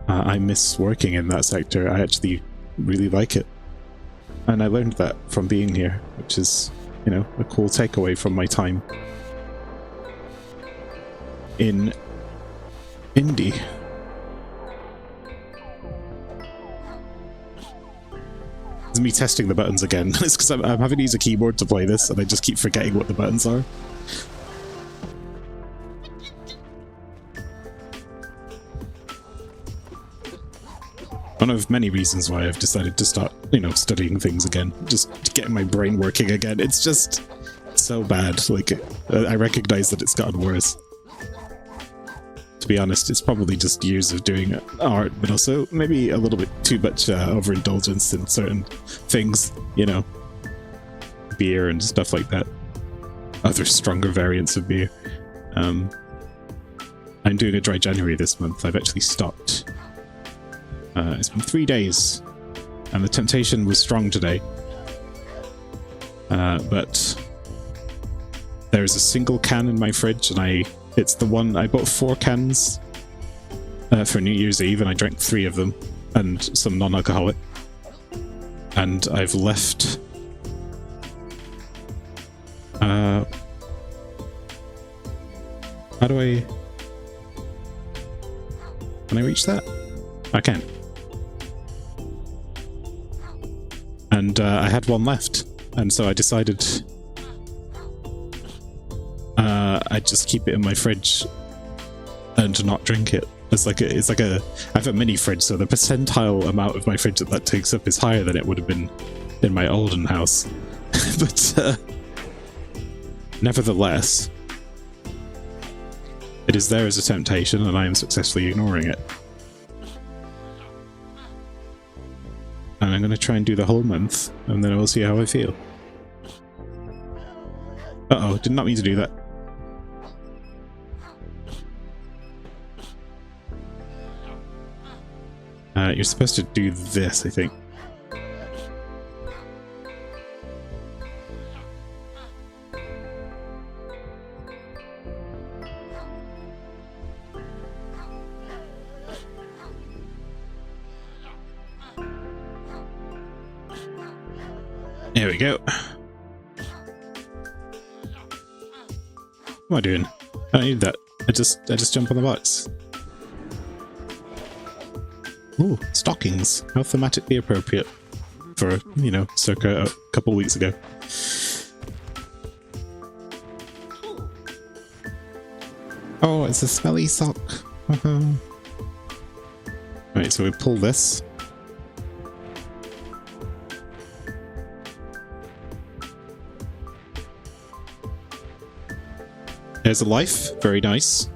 I miss working in that sector. I actually really like it, and I learned that from being here, which is, you know, a cool takeaway from my time in indie. It's me testing the buttons again. It's because I'm having to use a keyboard to play this, and I just keep forgetting what the buttons are. One of many reasons why I've decided to start, you know, studying things again, just to get my brain working again. It's just so bad. Like, I recognize that it's gotten worse. To be honest, it's probably just years of doing art, but also maybe a little bit too much overindulgence in certain things, you know, beer and stuff like that. Other stronger variants of beer. I'm doing a dry January this month. I've actually stopped. It's been 3 days, and the temptation was strong today. But there's a single can in my fridge, and it's the one I bought 4 cans for New Year's Eve, and I drank 3 of them, and some non-alcoholic. And I've left how do I... Can I reach that? I can. And I had 1 left, and so I decided I'd just keep it in my fridge and not drink it. It's like a I have a mini fridge, so the percentile amount of my fridge that takes up is higher than it would have been in my olden house. But nevertheless, it is there as a temptation, and I am successfully ignoring it. And I'm going to try and do the whole month, and then I will see how I feel. Uh-oh, did not mean to do that. You're supposed to do this, I think. There we go. What am I doing? I don't need that. I just jump on the box. Ooh, stockings. How thematically appropriate for, you know, circa a couple weeks ago. Oh, it's a smelly sock. Right, so we pull this. There's a life, very nice.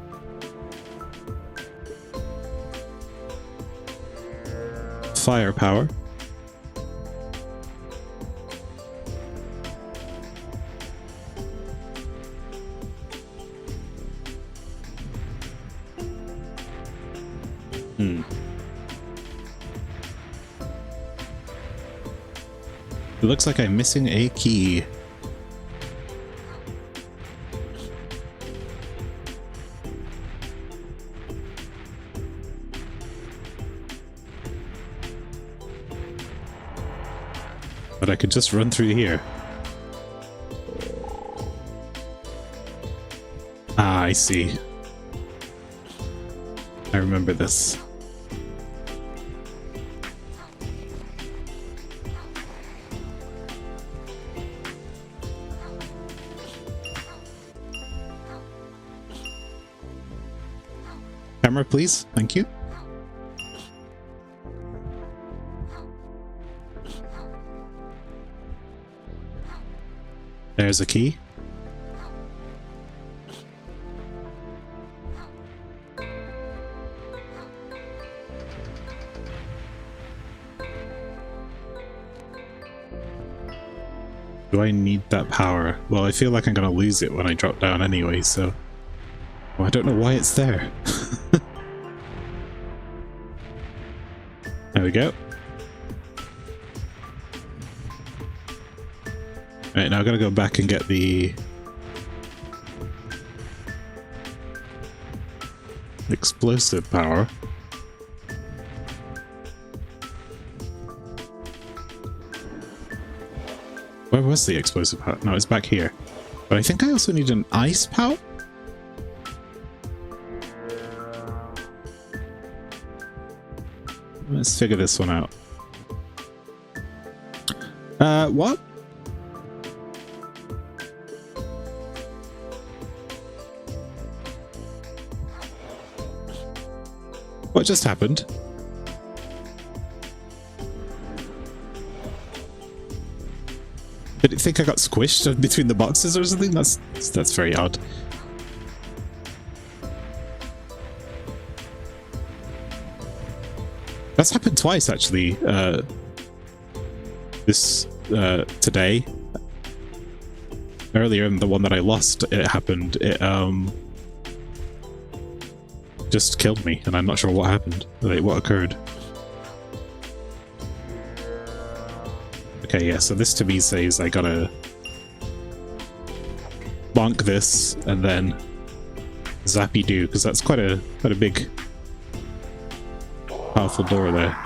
Firepower. It looks like I'm missing a key. But I could just run through here. Ah, I see. I remember this. Camera, please. Thank you. There's a key. Do I need that power? Well, I feel like I'm gonna lose it when I drop down anyway, so... Well, I don't know why it's there. There we go. Right, now I've got to go back and get the explosive power. Where was the explosive power? No, it's back here. But I think I also need an ice power? Let's figure this one out. What? What just happened? Did it think I got squished between the boxes or something? That's very odd. That's happened twice actually. Today. Earlier in the one that I lost, it happened. It just killed me, and I'm not sure what happened. Like, what occurred. Okay, yeah, so this to me says I gotta bonk this and then zappy do, because that's quite a big powerful door there.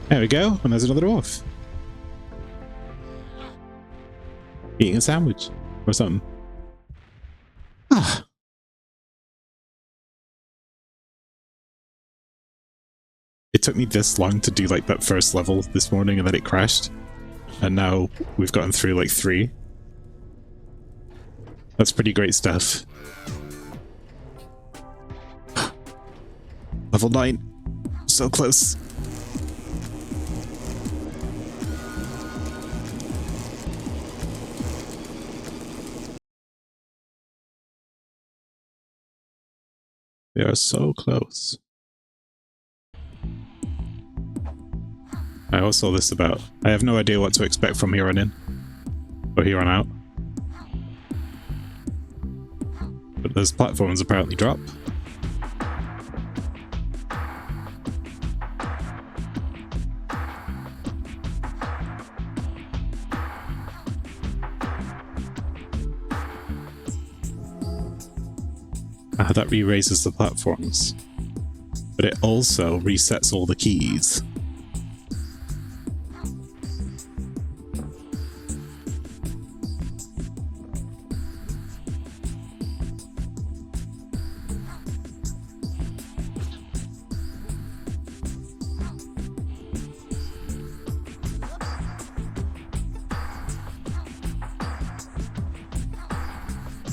There we go, and there's another dwarf. Eating a sandwich or something. Ah. It took me this long to do like that first level this morning and then it crashed. And now we've gotten through like 3. That's pretty great stuff. Level 9. So close. They are so close. I also saw this about... I have no idea what to expect from here on in. Or here on out. But those platforms apparently drop. That re-raises the platforms. But it also resets all the keys.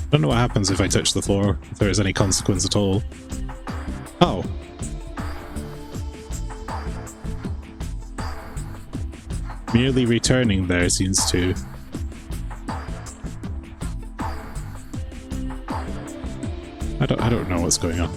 I don't know what happens if I touch the floor, if there is any consequence at all. Oh. Merely returning there seems to... I don't know what's going on.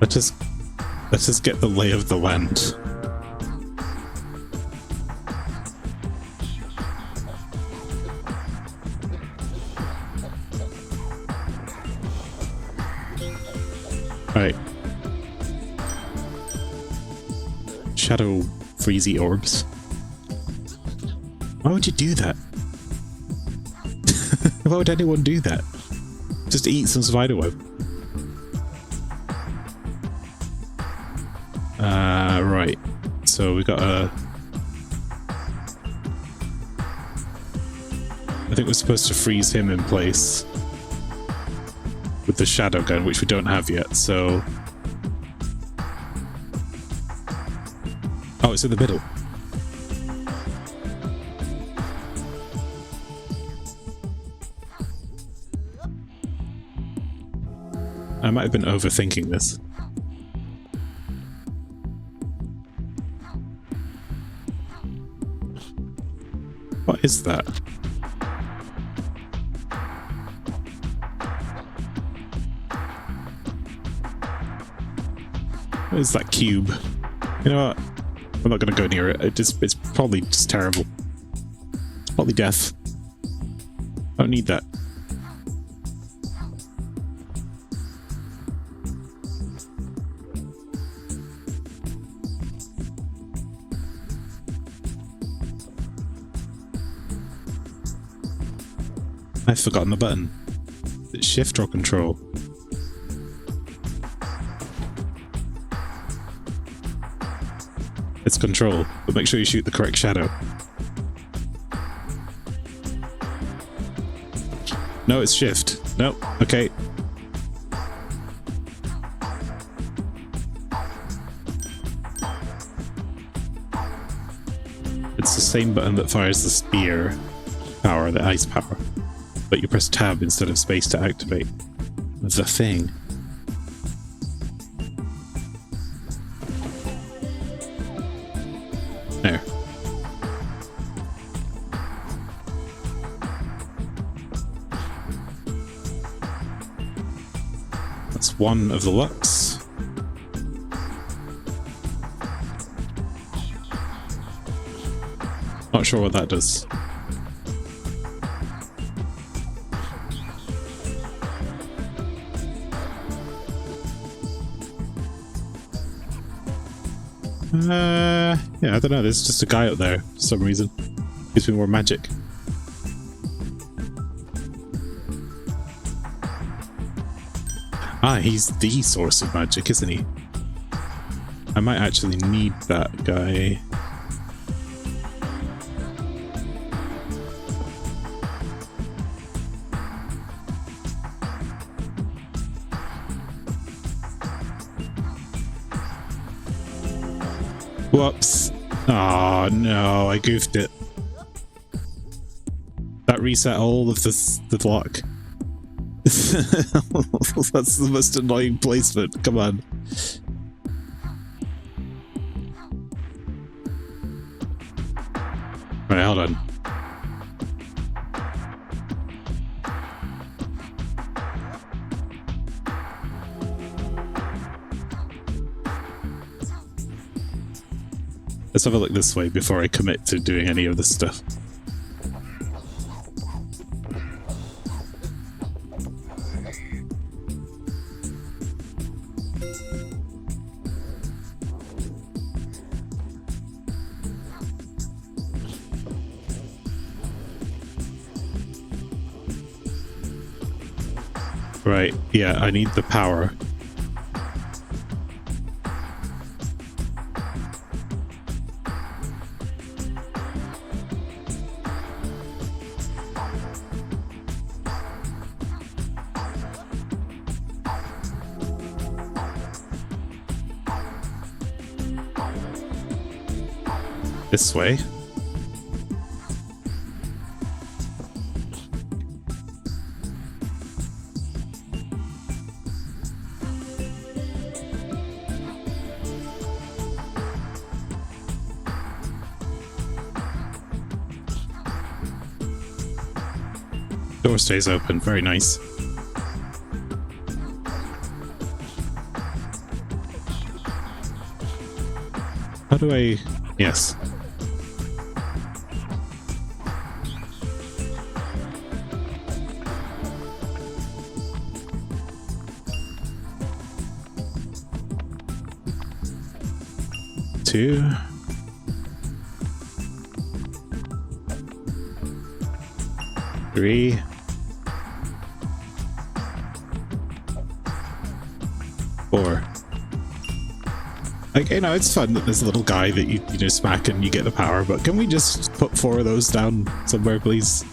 Let's just get the lay of the land. Right. Shadow freezy orbs. Why would you do that? Why would anyone do that? Just eat some spiderweb. Right. So we got a... I think we're supposed to freeze him in place with the shadow gun, which we don't have yet, so... Oh, it's in the middle. I might have been overthinking this. What is that? What is that cube? You know what? I'm not going to go near it. It's probably just terrible. It's probably death. I don't need that. I've forgotten the button. Is it shift or control? It's control, but make sure you shoot the correct shadow. No, it's shift. No, okay. It's the same button that fires the spear power, the ice power. But you press tab instead of space to activate the thing. There. That's one of the lucks. Not sure what that does. Yeah, I don't know, there's just a guy up there for some reason. Gives me more magic. Ah, he's the source of magic, isn't he? I might actually need that guy. Whoops. Oh no, I goofed it. That reset all of the block. That's the most annoying placement. Come on. Right, hold on. Let's have a look this way before I commit to doing any of this stuff. Right, yeah, I need the power. This way. Door stays open, very nice. do I... Yes. Two. Three. Four. Like, you know, it's fun that there's a little guy that you know, smack and you get the power, but can we just put 4 of those down somewhere, please?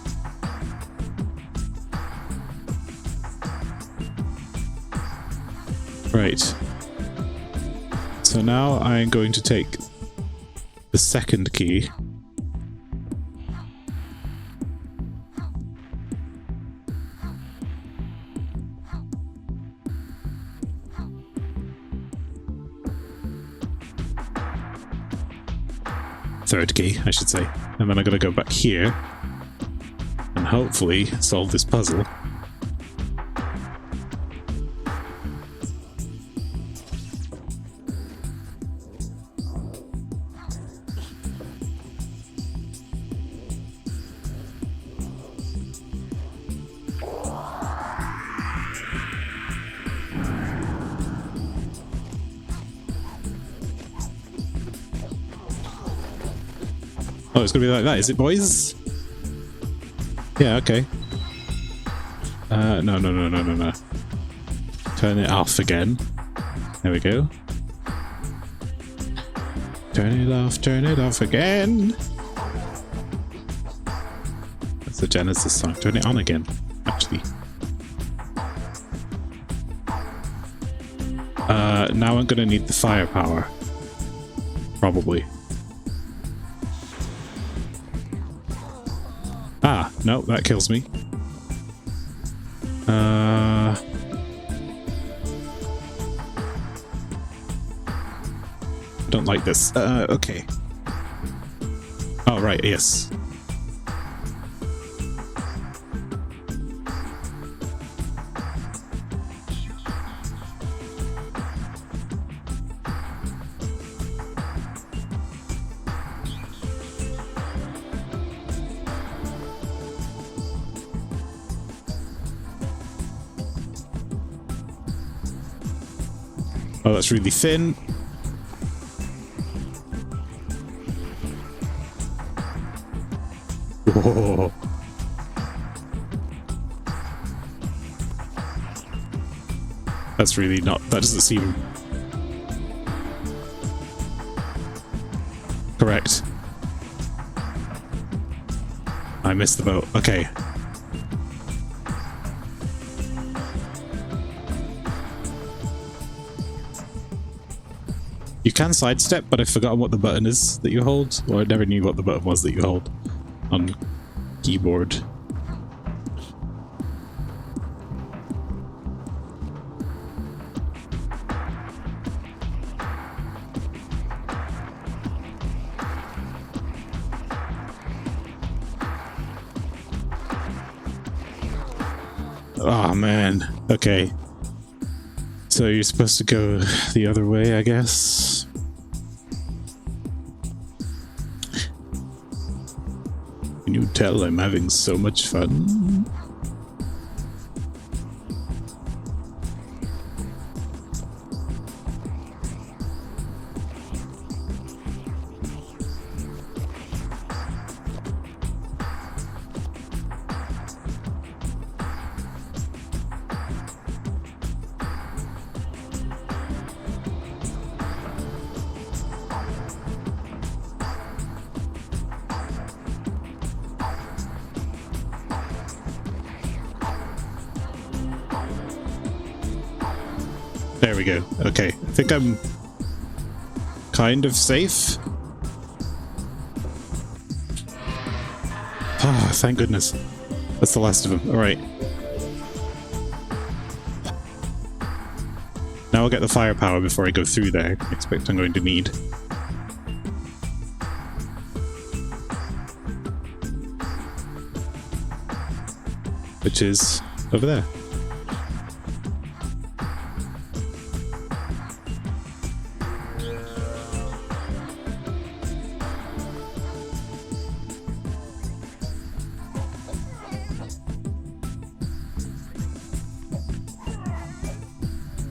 Right. So now I'm going to take the second key. Third key, I should say. And then I'm going to go back here and hopefully solve this puzzle. Oh, it's gonna be like that, is it, boys? Yeah, okay. No. Turn it off again. There we go. Turn it off again. That's the Genesis song. Turn it on again, actually. Now I'm gonna need the firepower. Probably. Ah, no, that kills me. I don't like this. Okay. Oh, right, yes. Oh, that's really thin. Whoa. That's really not... That doesn't seem... correct. I missed the boat. Okay. You can sidestep, but I've forgotten what the button is that you hold. Or I never knew what the button was that you hold on keyboard. Oh man. Okay. So you're supposed to go the other way, I guess. Can you tell I'm having so much fun? There we go. Okay, I think I'm kind of safe. Ah, thank goodness. That's the last of them. Alright. Now I'll get the firepower before I go through there. I expect I'm going to need. Which is over there.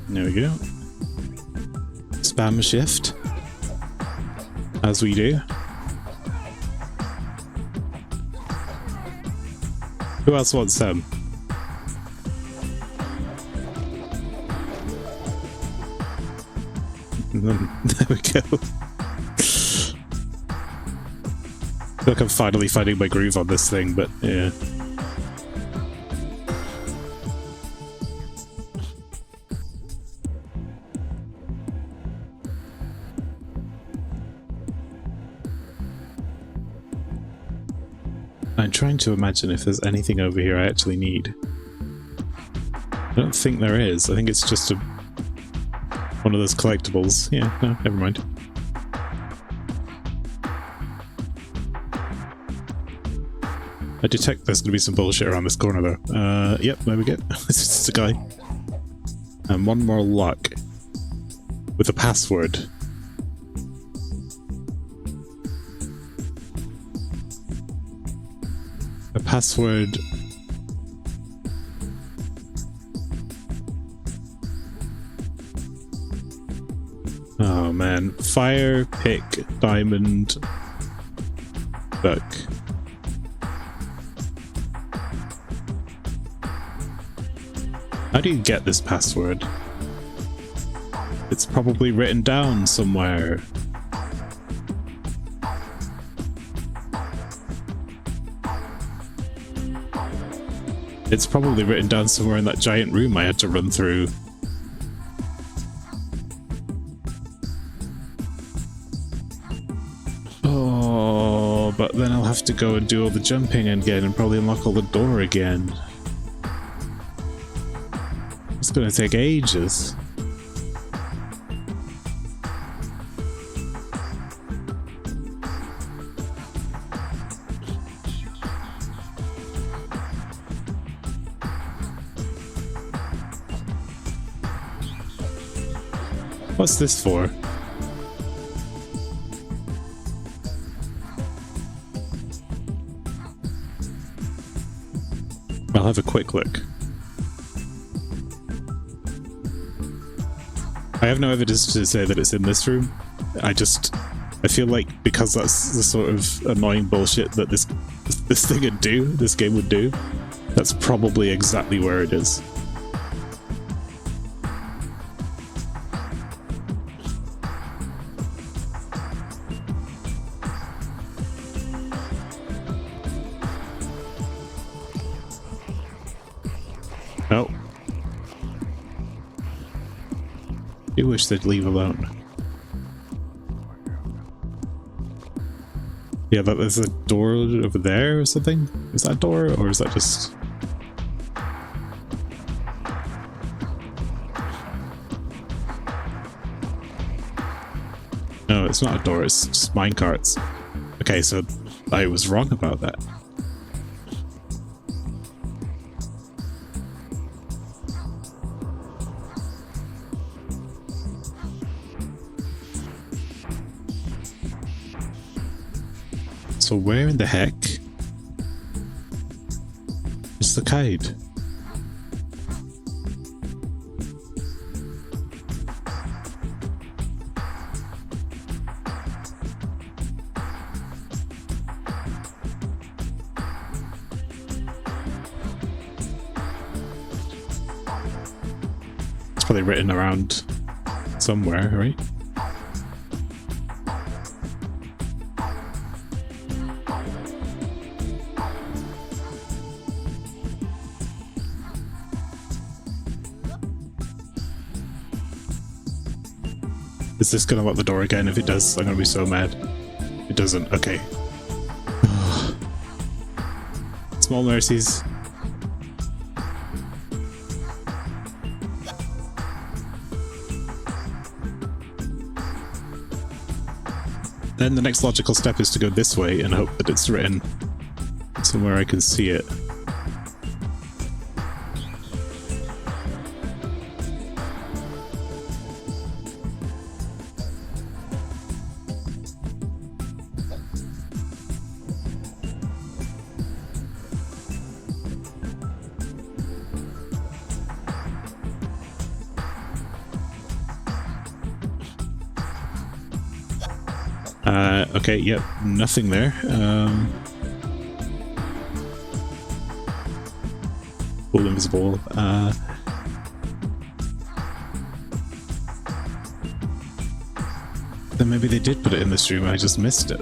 There we go. Spam shift. As we do. Who else wants them? There we go. I feel like I'm finally finding my groove on this thing, but yeah. I'm trying to imagine if there's anything over here I actually need. I don't think there is. I think it's just one of those collectibles. Yeah, no, never mind. I detect there's going to be some bullshit around this corner though. Yep, there we go. It's just a guy. And one more lock. With a password. A password... Oh man. Fire, pick, diamond, book. How do you get this password? It's probably written down somewhere. It's probably written down somewhere in that giant room I had to run through. Oh, but then I'll have to go and do all the jumping again and probably unlock all the door again. It's gonna take ages. What's this for? I'll have a quick look. I have no evidence to say that it's in this room. I feel like because that's the sort of annoying bullshit that this thing would do, this game would do, that's probably exactly where it is. Oh. I wish they'd leave alone. Yeah, but there's a door over there or something? Is that a door, or is that just... No, it's not a door, it's just minecarts. Okay, so I was wrong about that. So where in the heck is the code? It's probably written around somewhere, right? Is this gonna lock the door again? If it does, I'm gonna be so mad. It doesn't. Okay. Small mercies. Then the next logical step is to go this way and hope that it's written somewhere I can see it. Okay, yep, nothing there. All invisible. Then maybe they did put it in this room, I just missed it.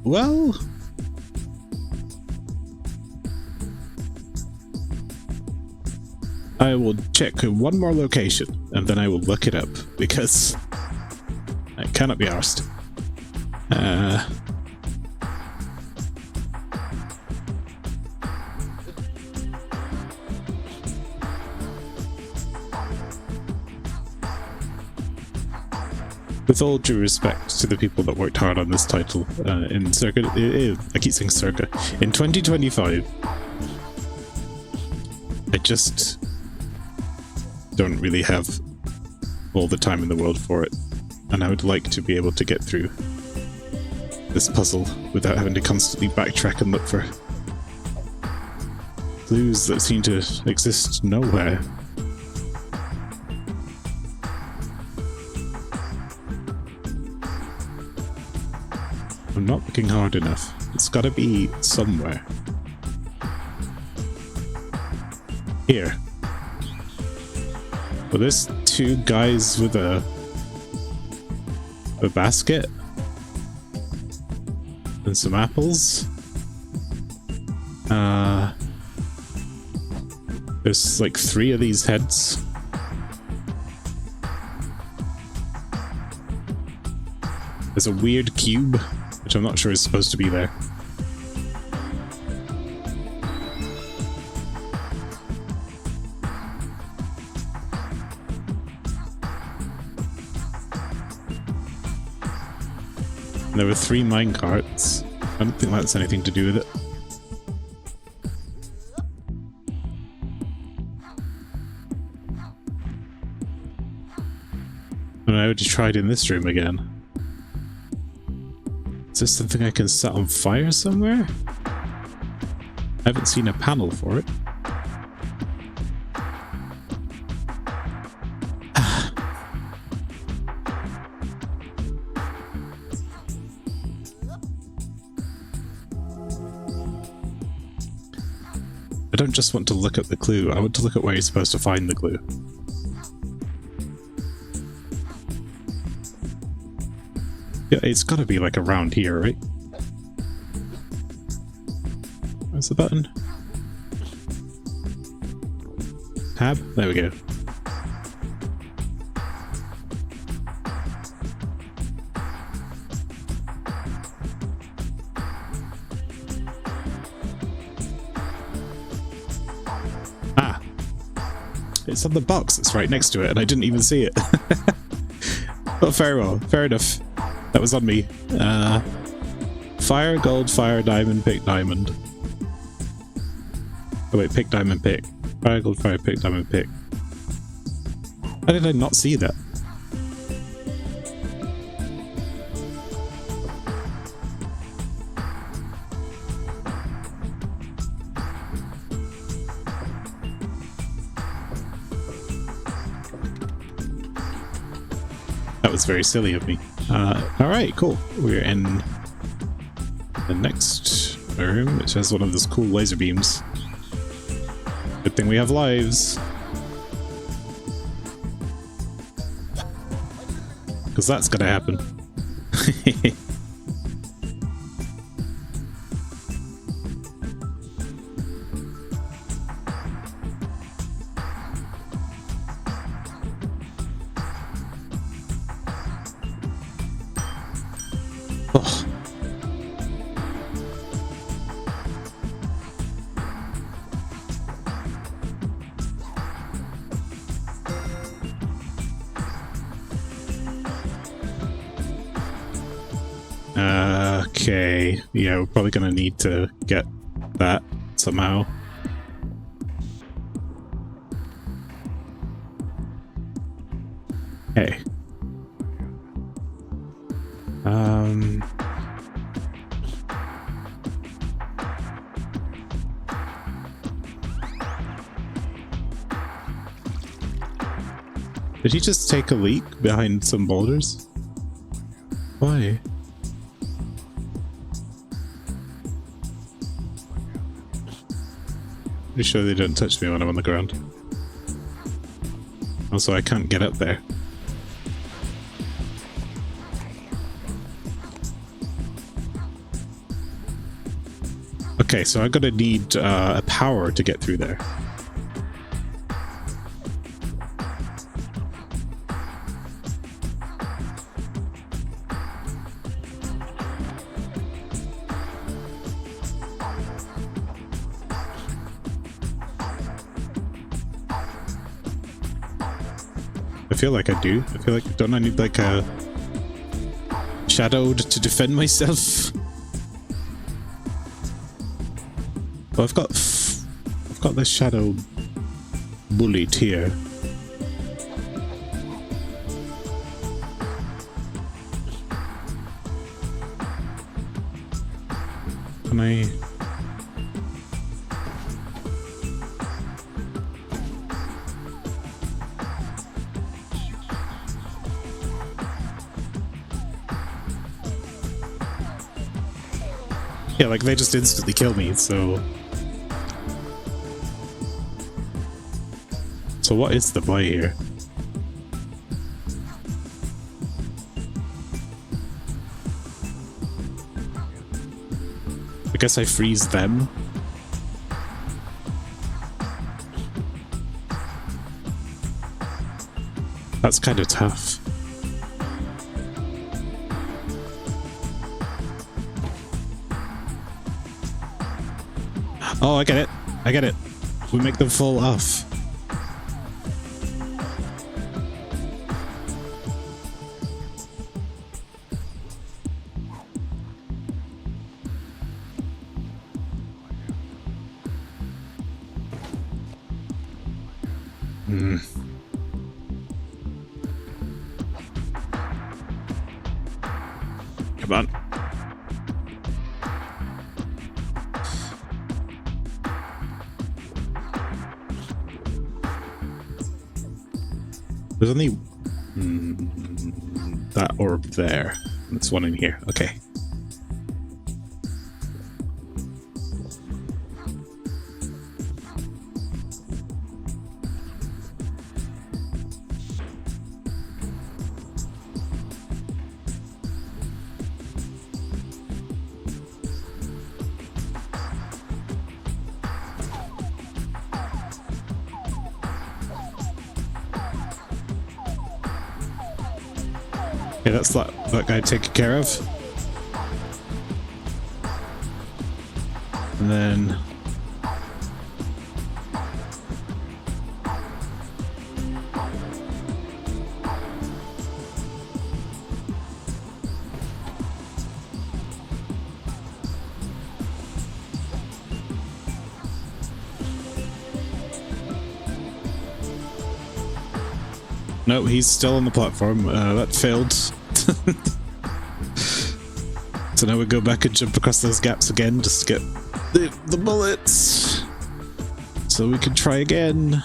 Well, I will check one more location and then I will look it up because I cannot be arsed. With all due respect to the people that worked hard on this title, in circa, I keep saying circa, in 2025, I just don't really have all the time in the world for it, and I would like to be able to get through this puzzle without having to constantly backtrack and look for clues that seem to exist nowhere. I'm not looking hard enough. It's gotta be somewhere. Here. Well, there's two guys with a basket and some apples. There's like 3 of these heads. There's a weird cube, which I'm not sure is supposed to be there. And there were 3 minecarts. I don't think that's anything to do with it. And I already tried in this room again. Is this something I can set on fire somewhere? I haven't seen a panel for it. I don't just want to look at the clue, I want to look at where you're supposed to find the clue. Yeah, it's gotta be like around here, right? Where's the button? Tab? There we go. Ah! It's on the box that's right next to it and I didn't even see it. Oh, very well. Fair enough. That was on me. Fire, gold, fire, diamond, pick, diamond. Oh wait, pick, diamond, pick. Fire, gold, fire, pick, diamond, pick. How did I not see that? That was very silly of me. Alright, cool. We're in the next room, which has one of those cool laser beams. Good thing we have lives. Because that's gonna happen. Okay. Yeah, we're probably gonna need to get that somehow. Hey. Did he just take a leak behind some boulders? Why? Pretty sure they don't touch me when I'm on the ground. Also, I can't get up there. Okay, so I'm gonna need a power to get through there. I feel like I do. I feel like, don't I need like a shadowed to defend myself? Well, I've got this shadow bullied here. Can I? Yeah, like they just instantly kill me, so... So what is the play here? I guess I freeze them. That's kind of tough. Oh, I get it. I get it. We make them fall off. Come on. There's only that orb there. There's one in here. Okay. Okay, that's that guy taken care of. And then... No, he's still on the platform. That failed. So now we go back and jump across those gaps again just to get the bullets. So we can try again.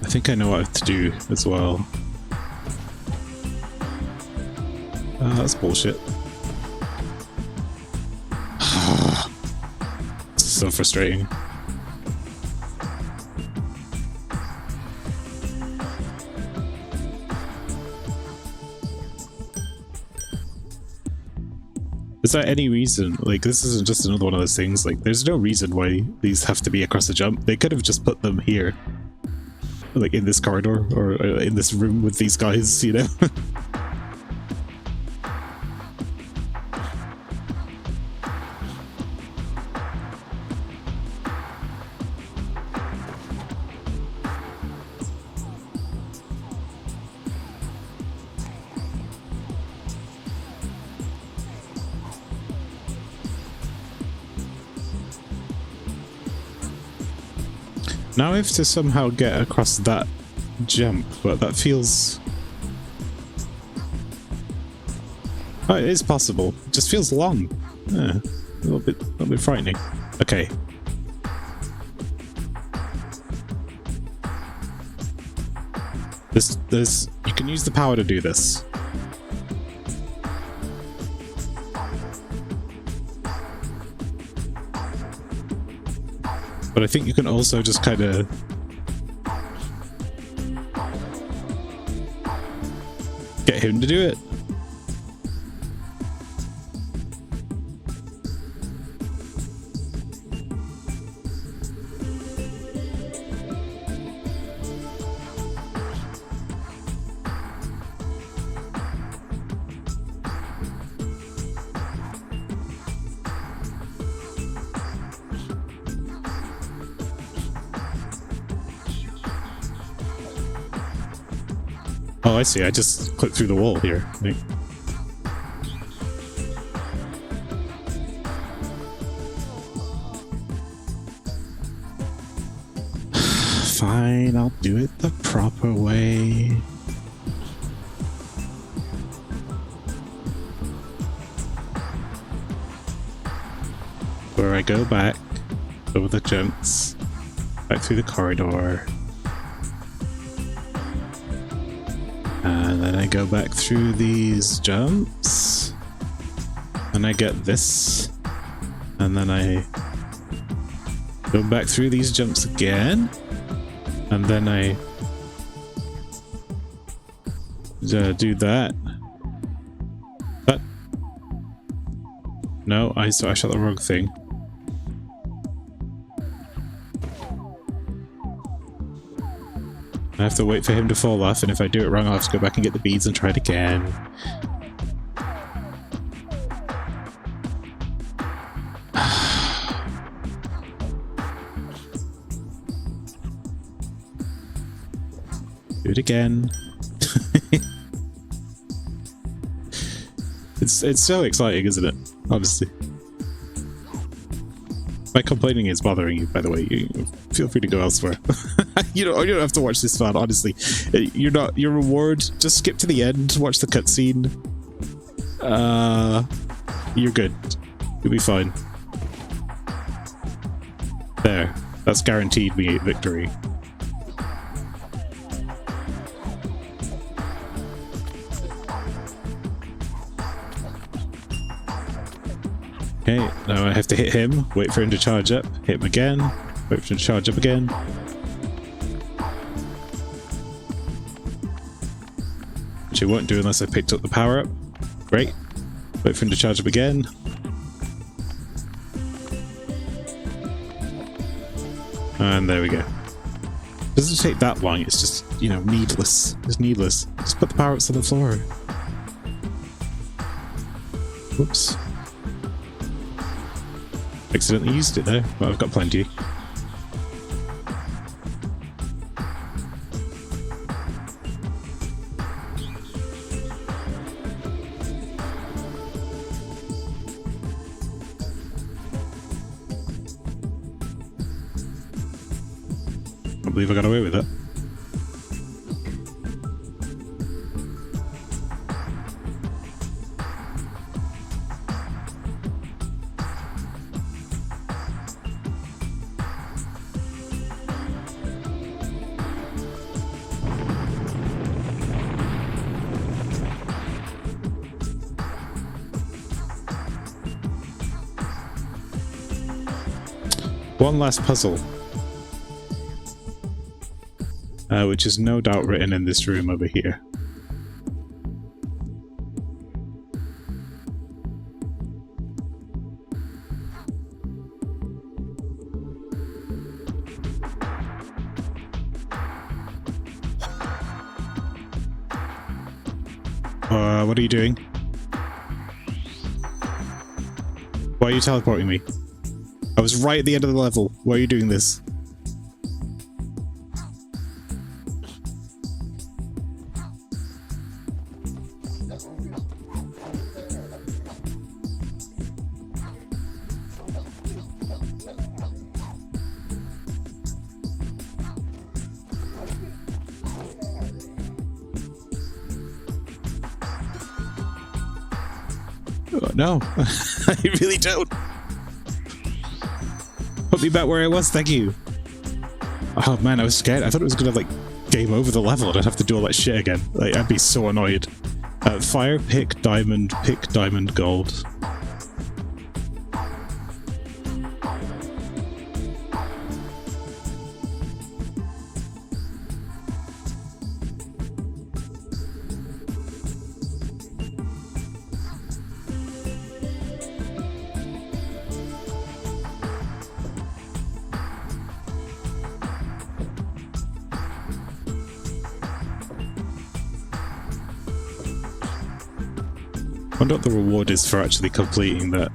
I think I know what I have to do as well. That's bullshit. It's so frustrating. Is there any reason, like, this isn't just another one of those things, like, there's no reason why these have to be across a jump. They could have just put them here. Like, in this corridor, or in this room with these guys, you know? Now I have to somehow get across that jump, but that feels... Oh, it is possible. It just feels long. Yeah, a little bit frightening. Okay. You can use the power to do this. But I think you can also just kind of... get him to do it. Oh, I see. I just clipped through the wall here. Like... Fine, I'll do it the proper way. Where I go back over the jumps, back through the corridor. And then I go back through these jumps, and I get this, and then I go back through these jumps again, and then I do that. But no, I shot the wrong thing. I have to wait for him to fall off, and if I do it wrong, I'll have to go back and get the beads and try it again. Do it again. It's so exciting, isn't it? Honestly. My complaining is bothering you, by the way. You feel free to go elsewhere. you don't have to watch this far, honestly. Your reward, just skip to the end, watch the cutscene. You're good. You'll be fine. There. That's guaranteed me a victory. Okay, now I have to hit him, wait for him to charge up, hit him again, wait for him to charge up again. Which it won't do unless I picked up the power up. Great. Wait for him to charge up again. And there we go. It doesn't take that long, it's just, you know, needless. It's needless. Just put the power ups on the floor. Whoops. Accidentally used it there, but I've got plenty. I believe I got away with it. One last puzzle, which is no doubt written in this room over here. What are you doing? Why are you teleporting me? I was right at the end of the level. Why are you doing this? Oh, no, I really don't. Put me back where I was, thank you. Oh man, I was scared. I thought it was gonna like game over the level and I'd have to do all that shit again. Like, I'd be so annoyed. Fire, pick, diamond, gold. I wonder what the reward is for actually completing that.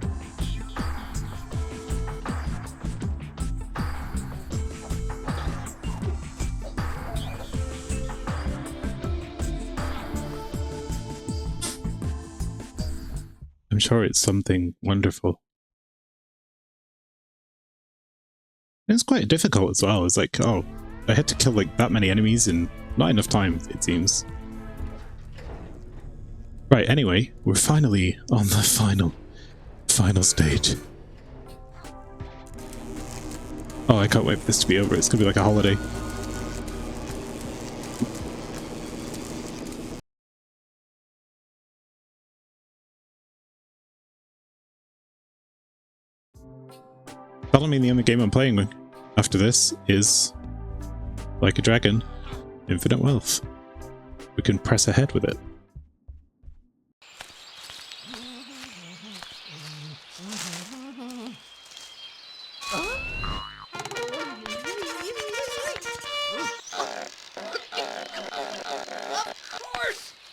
I'm sure it's something wonderful. It's quite difficult as well. It's like, oh, I had to kill like that many enemies in not enough time, it seems. Right, anyway, we're finally on the final stage. Oh, I can't wait for this to be over. It's gonna be like a holiday. That'll mean the only game I'm playing after this is Like a Dragon, Infinite Wealth. We can press ahead with it.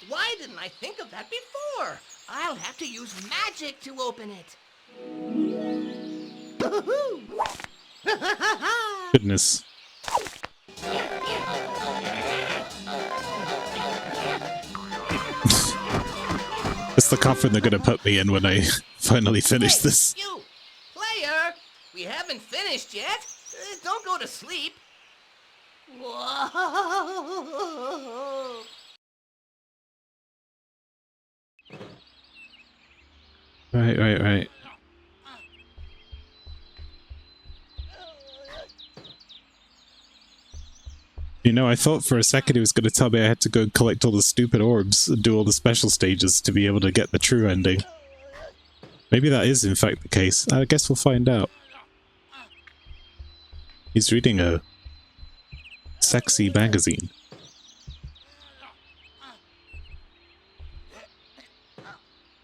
Why didn't I think of that before? I'll have to use magic to open it. Goodness. That's the coffin they're gonna put me in when I finally finish this. You, player! We haven't finished yet. Don't go to sleep. Whoa. Right. You know, I thought for a second he was going to tell me I had to go collect all the stupid orbs and do all the special stages to be able to get the true ending. Maybe that is in fact the case. I guess we'll find out. He's reading a sexy magazine.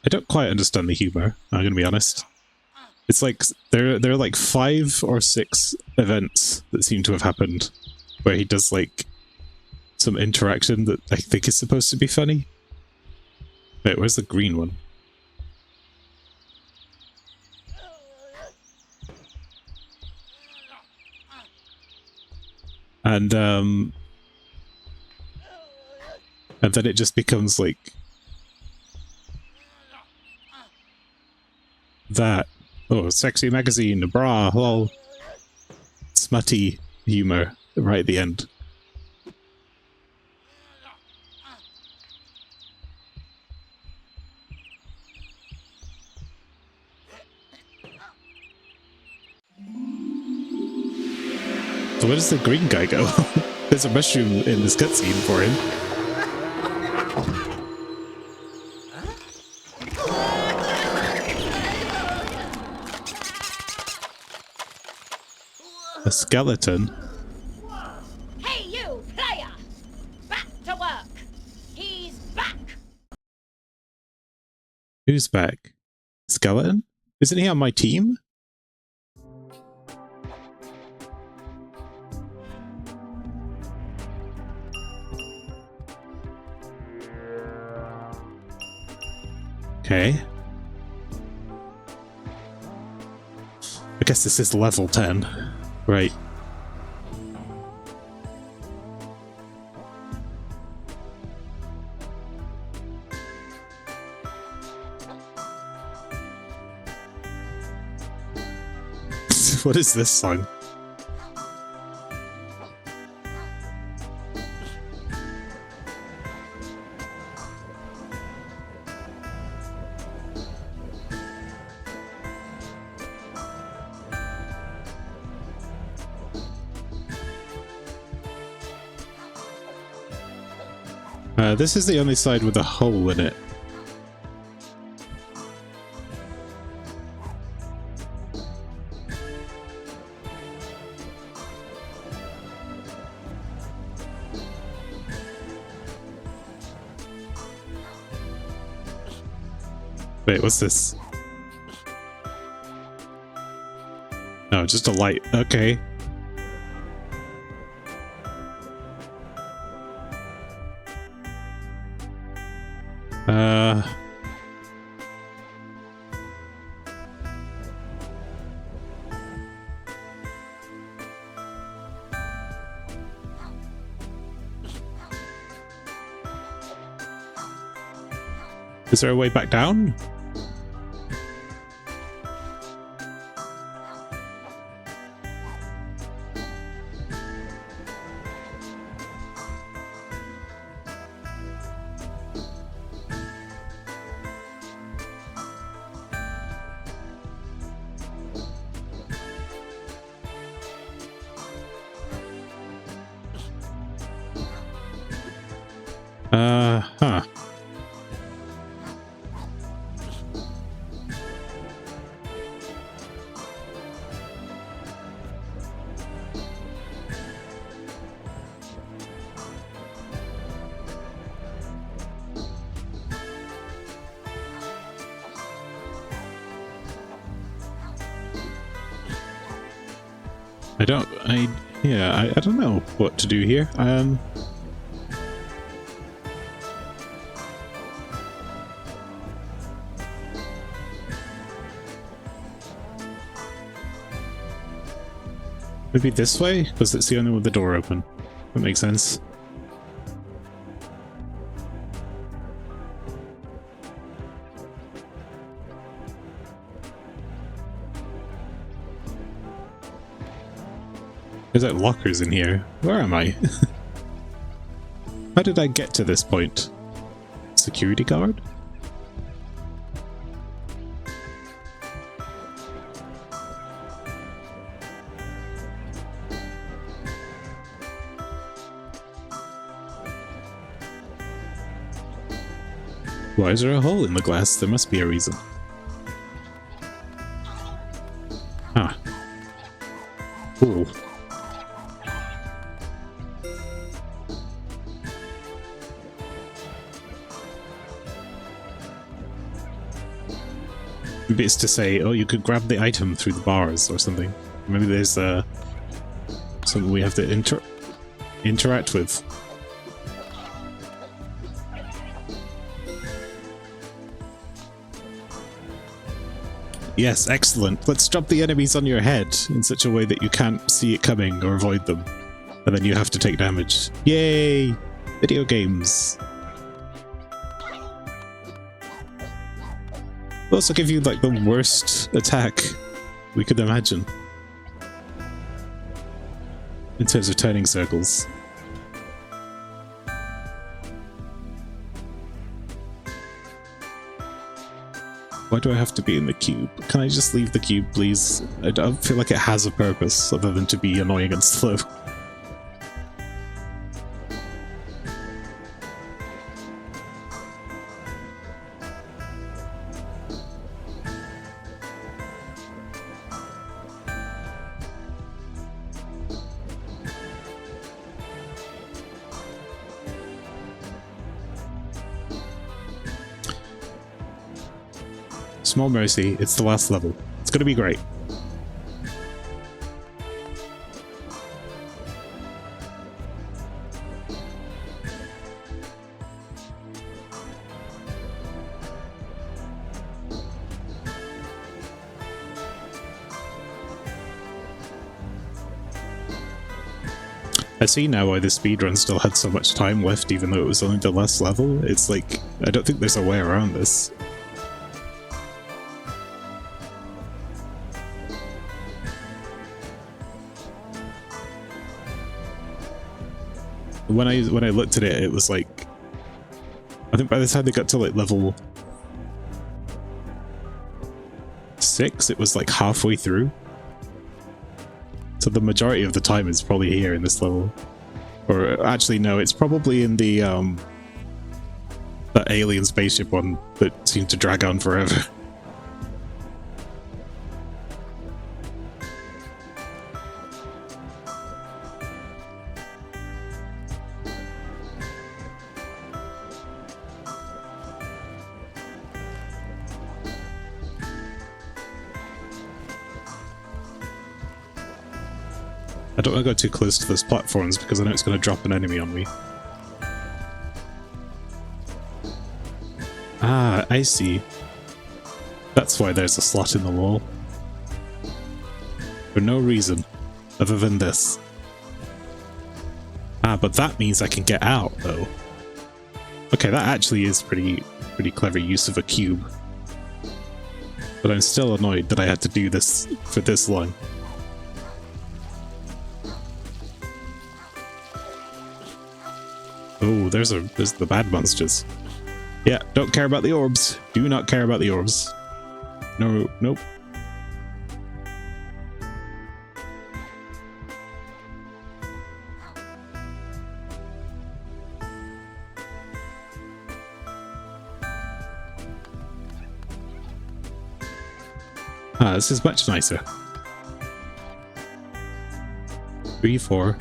I don't quite understand the humor, I'm gonna be honest. It's like, there are like 5 or 6 events that seem to have happened where he does like some interaction that I think is supposed to be funny. Wait, where's the green one? And then it just becomes like that. Oh, sexy magazine, brah, lol. Smutty humor right at the end. So where does the green guy go? There's a mushroom in this cutscene for him. A skeleton? Hey you, player! Back to work! He's back! Who's back? Skeleton? Isn't he on my team? Okay. I guess this is level 10. Right. What is this song? This is the only side with a hole in it. Wait, what's this? No, just a light. Okay. Is there a way back down? Huh. I don't know what to do here. Maybe this way? Because it's the only one with the door open. That makes sense. There's like lockers in here. Where am I? How did I get to this point? Security guard? Why is there a hole in the glass? There must be a reason. Ah. Cool. Maybe it's to say, oh, you could grab the item through the bars or something. Maybe there's something we have to interact with. Yes, excellent. Let's drop the enemies on your head in such a way that you can't see it coming or avoid them. And then you have to take damage. Yay! Video games. They'll also give you like the worst attack we could imagine. In terms of turning circles. Why do I have to be in the cube? Can I just leave the cube, please? I don't feel like it has a purpose other than to be annoying and slow. Small mercy, it's the last level. It's gonna be great. I see now why the speedrun still had so much time left even though it was only the last level. It's like, I don't think there's a way around this. When I looked at it, it was like, I think by the time they got to like level 6, it was like halfway through. So the majority of the time is probably here in this level. Or actually no, it's probably in the that alien spaceship one that seemed to drag on forever. I don't want to go too close to those platforms because I know it's going to drop an enemy on me. Ah, I see. That's why there's a slot in the wall. For no reason other than this. Ah, but that means I can get out, though. Okay, that actually is pretty clever use of a cube. But I'm still annoyed that I had to do this for this long. Oh, there's the bad monsters. Yeah, don't care about the orbs. Do not care about the orbs. No, nope. Ah, this is much nicer. 3, 4.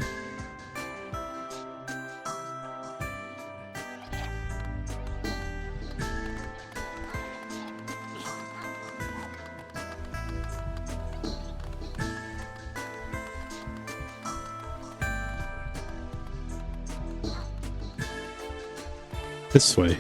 This way.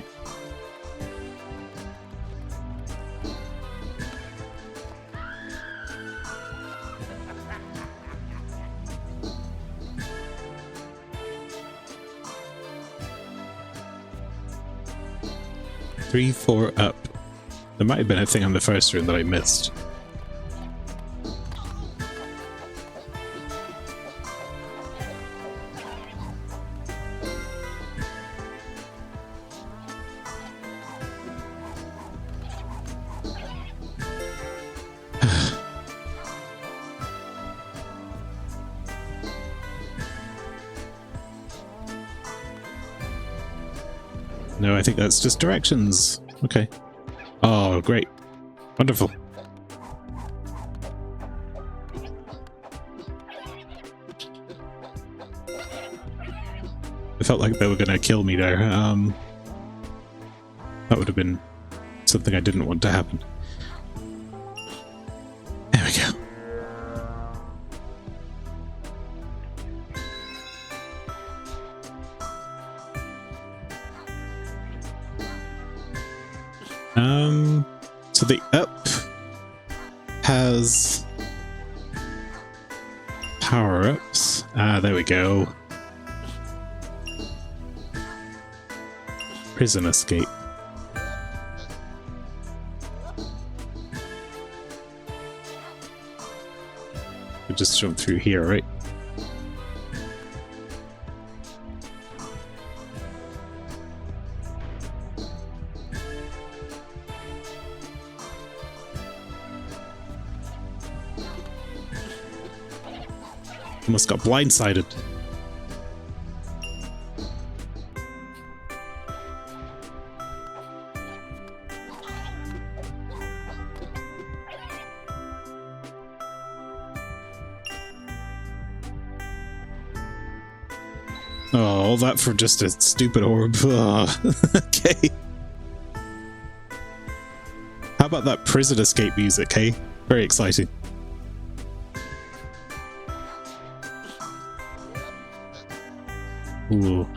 Three, 4 up. There might have been a thing on the first room that I missed. No, I think that's just directions. Okay. Oh, great. Wonderful. I felt like they were gonna kill me there. That would have been something I didn't want to happen. There we go. So the up has power-ups. Ah, there we go. Prison escape. We just jump through here, right? Almost got blindsided. Oh, all that for just a stupid orb. Oh, okay. How about that prison escape music, hey? Very exciting. Ooh.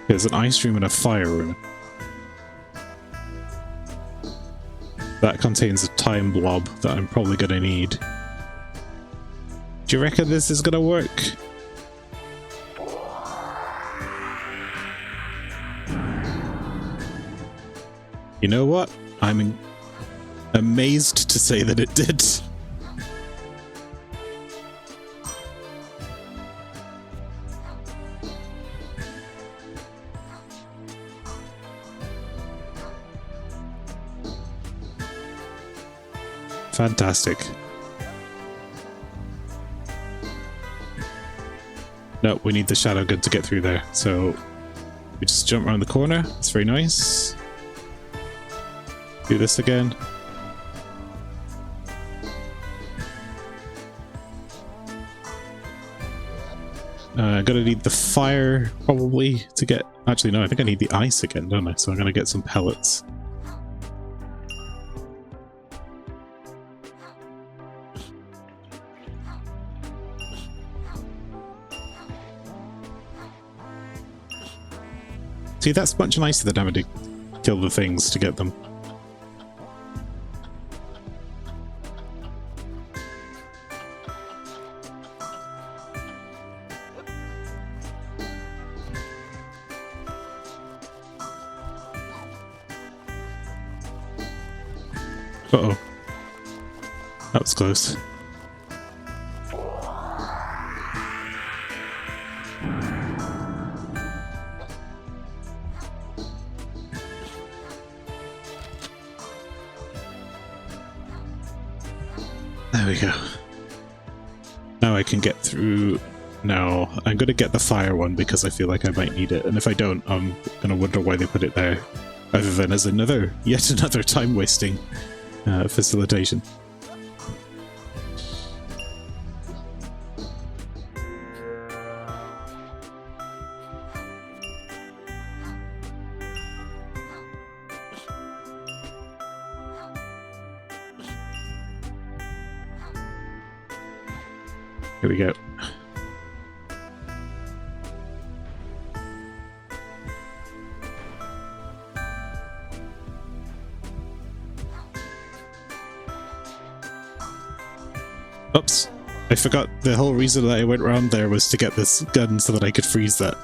There's an ice room and a fire room. That contains a time blob that I'm probably going to need. Do you reckon this is going to work? You know what? I'm amazed to say that it did. Fantastic. No, we need the shadow gun to get through there, so we just jump around the corner. It's very nice. Do this again. I'm gonna need the fire probably to get... Actually, no, I think I need the ice again, don't I? So I'm gonna get some pellets. See, that's much nicer than having to kill the things to get them. Uh-oh. That was close. There we go. Now I can get through. Now I'm going to get the fire one because I feel like I might need it, and if I don't, I'm going to wonder why they put it there, other than as yet another time wasting facilitation. Here we go. Oops. I forgot the whole reason that I went around there was to get this gun so that I could freeze that.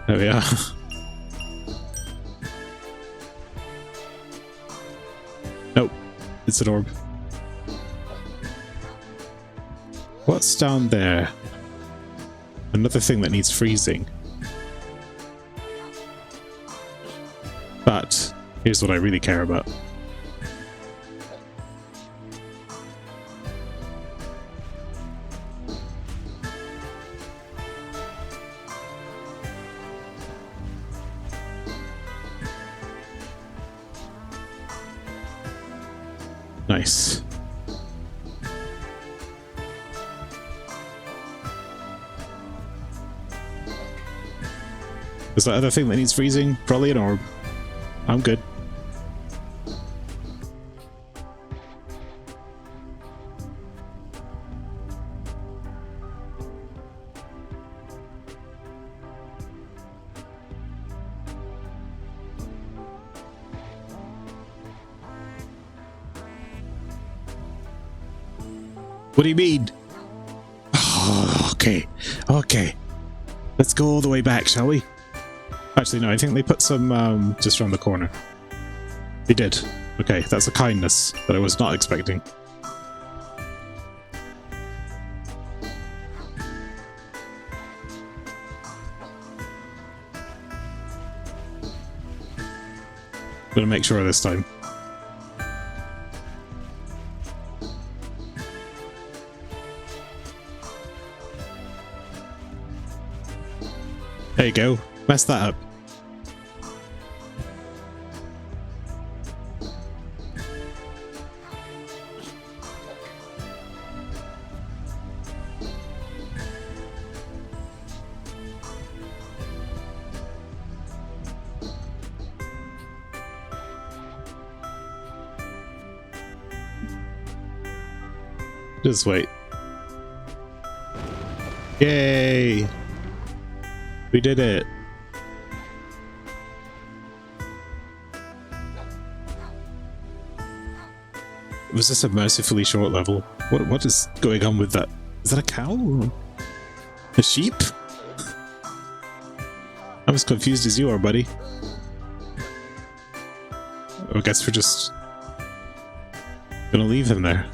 There we are. Nope, it's an orb. What's down there? Another thing that needs freezing. But here's what I really care about. Nice. Is that other thing that needs freezing? Probably an orb. I'm good. What do you mean? Oh, okay. Okay. Let's go all the way back, shall we? Actually, no, I think they put some just around the corner. They did. Okay, that's a kindness that I was not expecting. I'm gonna make sure this time. There you go. Mess that up. Just wait. Yay! We did it! Was this a mercifully short level? What is going on with that? Is that a cow? A sheep? I'm as confused as you are, buddy. I guess we're just gonna leave him there.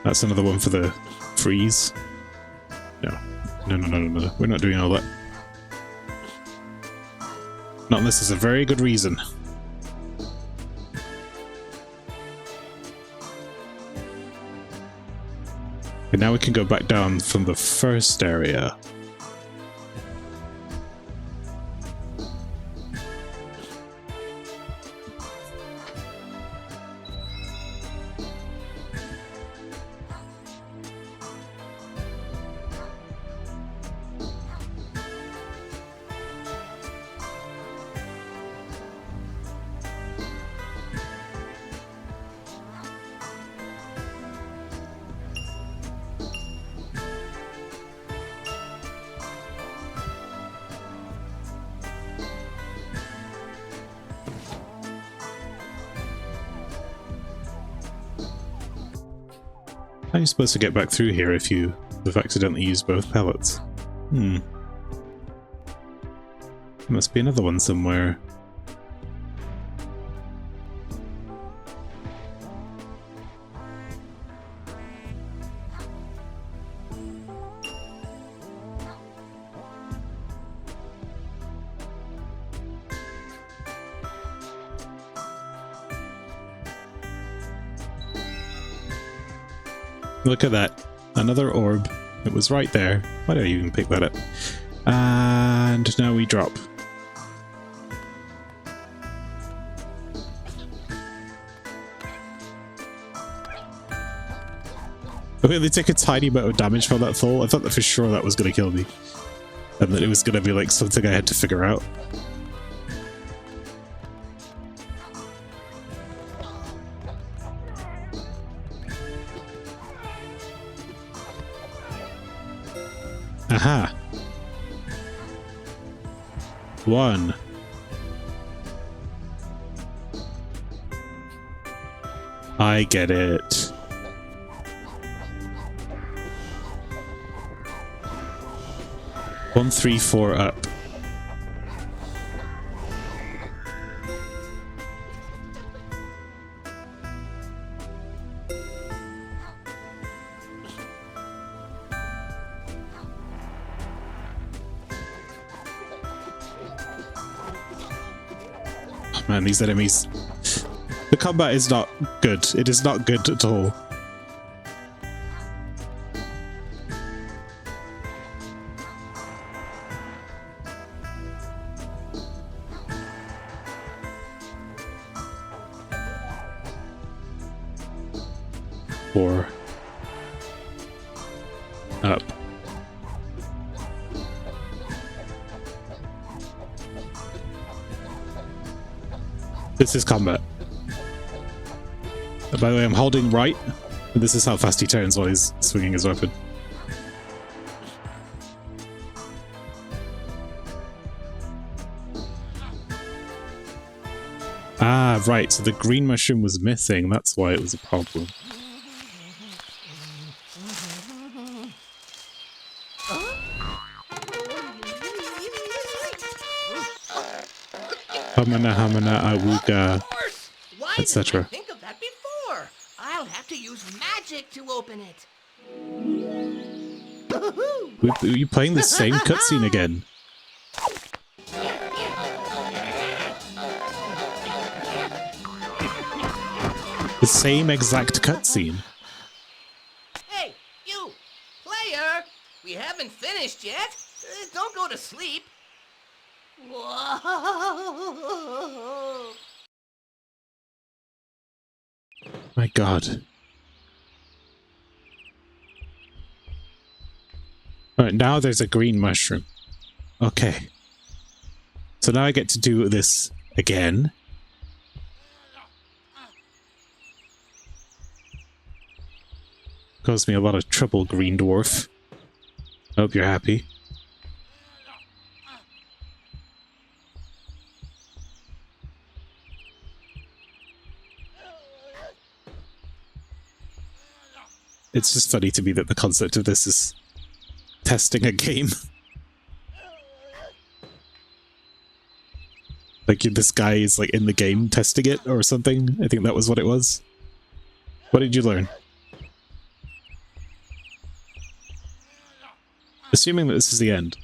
That's another one for the freeze. No. No. We're not doing all that. Not unless there's a very good reason. And now we can go back down from the first area. How are you supposed to get back through here if you have accidentally used both pellets? There must be another one somewhere. Look at that. Another orb. It was right there. Why did I even pick that up? And now we drop. Okay, they take a tiny bit of damage from that fall. I thought that for sure that was going to kill me. And that it was going to be like something I had to figure out. Aha. 1. I get it. One, 3, 4 up. Man, these enemies. The combat is not good. It is not good at all. Four. Up. This is combat. By the way, I'm holding right, and this is how fast he turns while he's swinging his weapon. Ah, right, so the green mushroom was missing, that's why it was a problem. Hamana hamana awuga, etc. Think of that before. I'll have to use magic to open it. Are you playing the same cutscene again? The same exact cutscene. Hey, you, player! We haven't finished yet. Don't go to sleep. Whoa! My God. Alright, now there's a green mushroom. Okay. So now I get to do this again. caused me a lot of trouble, Green Dwarf. I hope you're happy. It's just funny to me that the concept of this is testing a game. Like, this guy is, like, in the game testing it or something. I think that was what it was. What did you learn? Assuming that this is the end.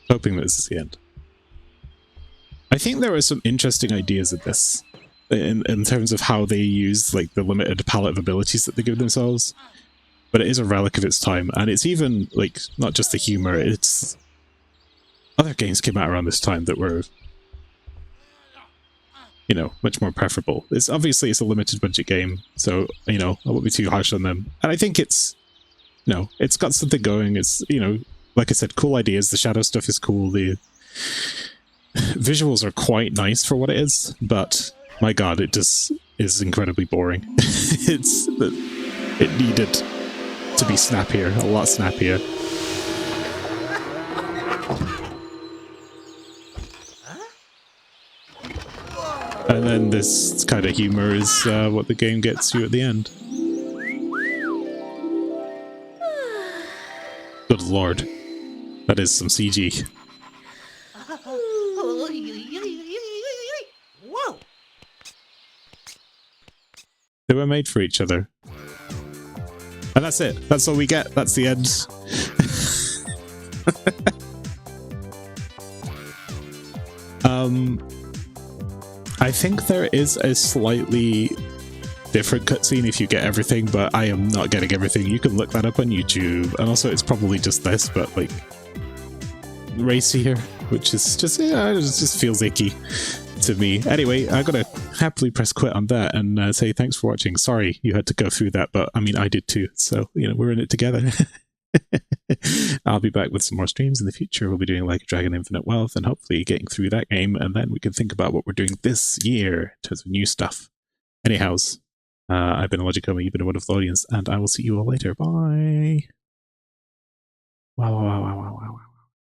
Hoping that this is the end. I think there are some interesting ideas in this. In terms of how they use, like, the limited palette of abilities that they give themselves. But it is a relic of its time, and it's even, like, not just the humor, it's... Other games came out around this time that were, you know, much more preferable. It's obviously it's a limited budget game, so, you know, I won't be too harsh on them. And I think it's, you know, it's got something going. It's, you know, like I said, cool ideas. The shadow stuff is cool. The visuals are quite nice for what it is, but my god, it just is incredibly boring. It needed to be snappier, a lot snappier. And then this kind of humor is what the game gets you at the end. Good lord. That is some CG. Whoa! They were made for each other. And that's it. That's all we get. That's the end. I think there is a slightly different cutscene if you get everything, but I am not getting everything. You can look that up on YouTube. And also it's probably just this, but like racier, which is just, yeah, it just feels icky to me. Anyway, I'm gonna happily press quit on that and say thanks for watching. Sorry you had to go through that, but I mean, I did too. So, you know, we're in it together. I'll be back with some more streams in the future. We'll be doing Like a Dragon Infinite Wealth and hopefully getting through that game, and then we can think about what we're doing this year in terms of new stuff. Anyhows, I've been Illogicoma, you've been a wonderful audience, and I will see you all later. Bye! Wow, wow, wow, wow, wow.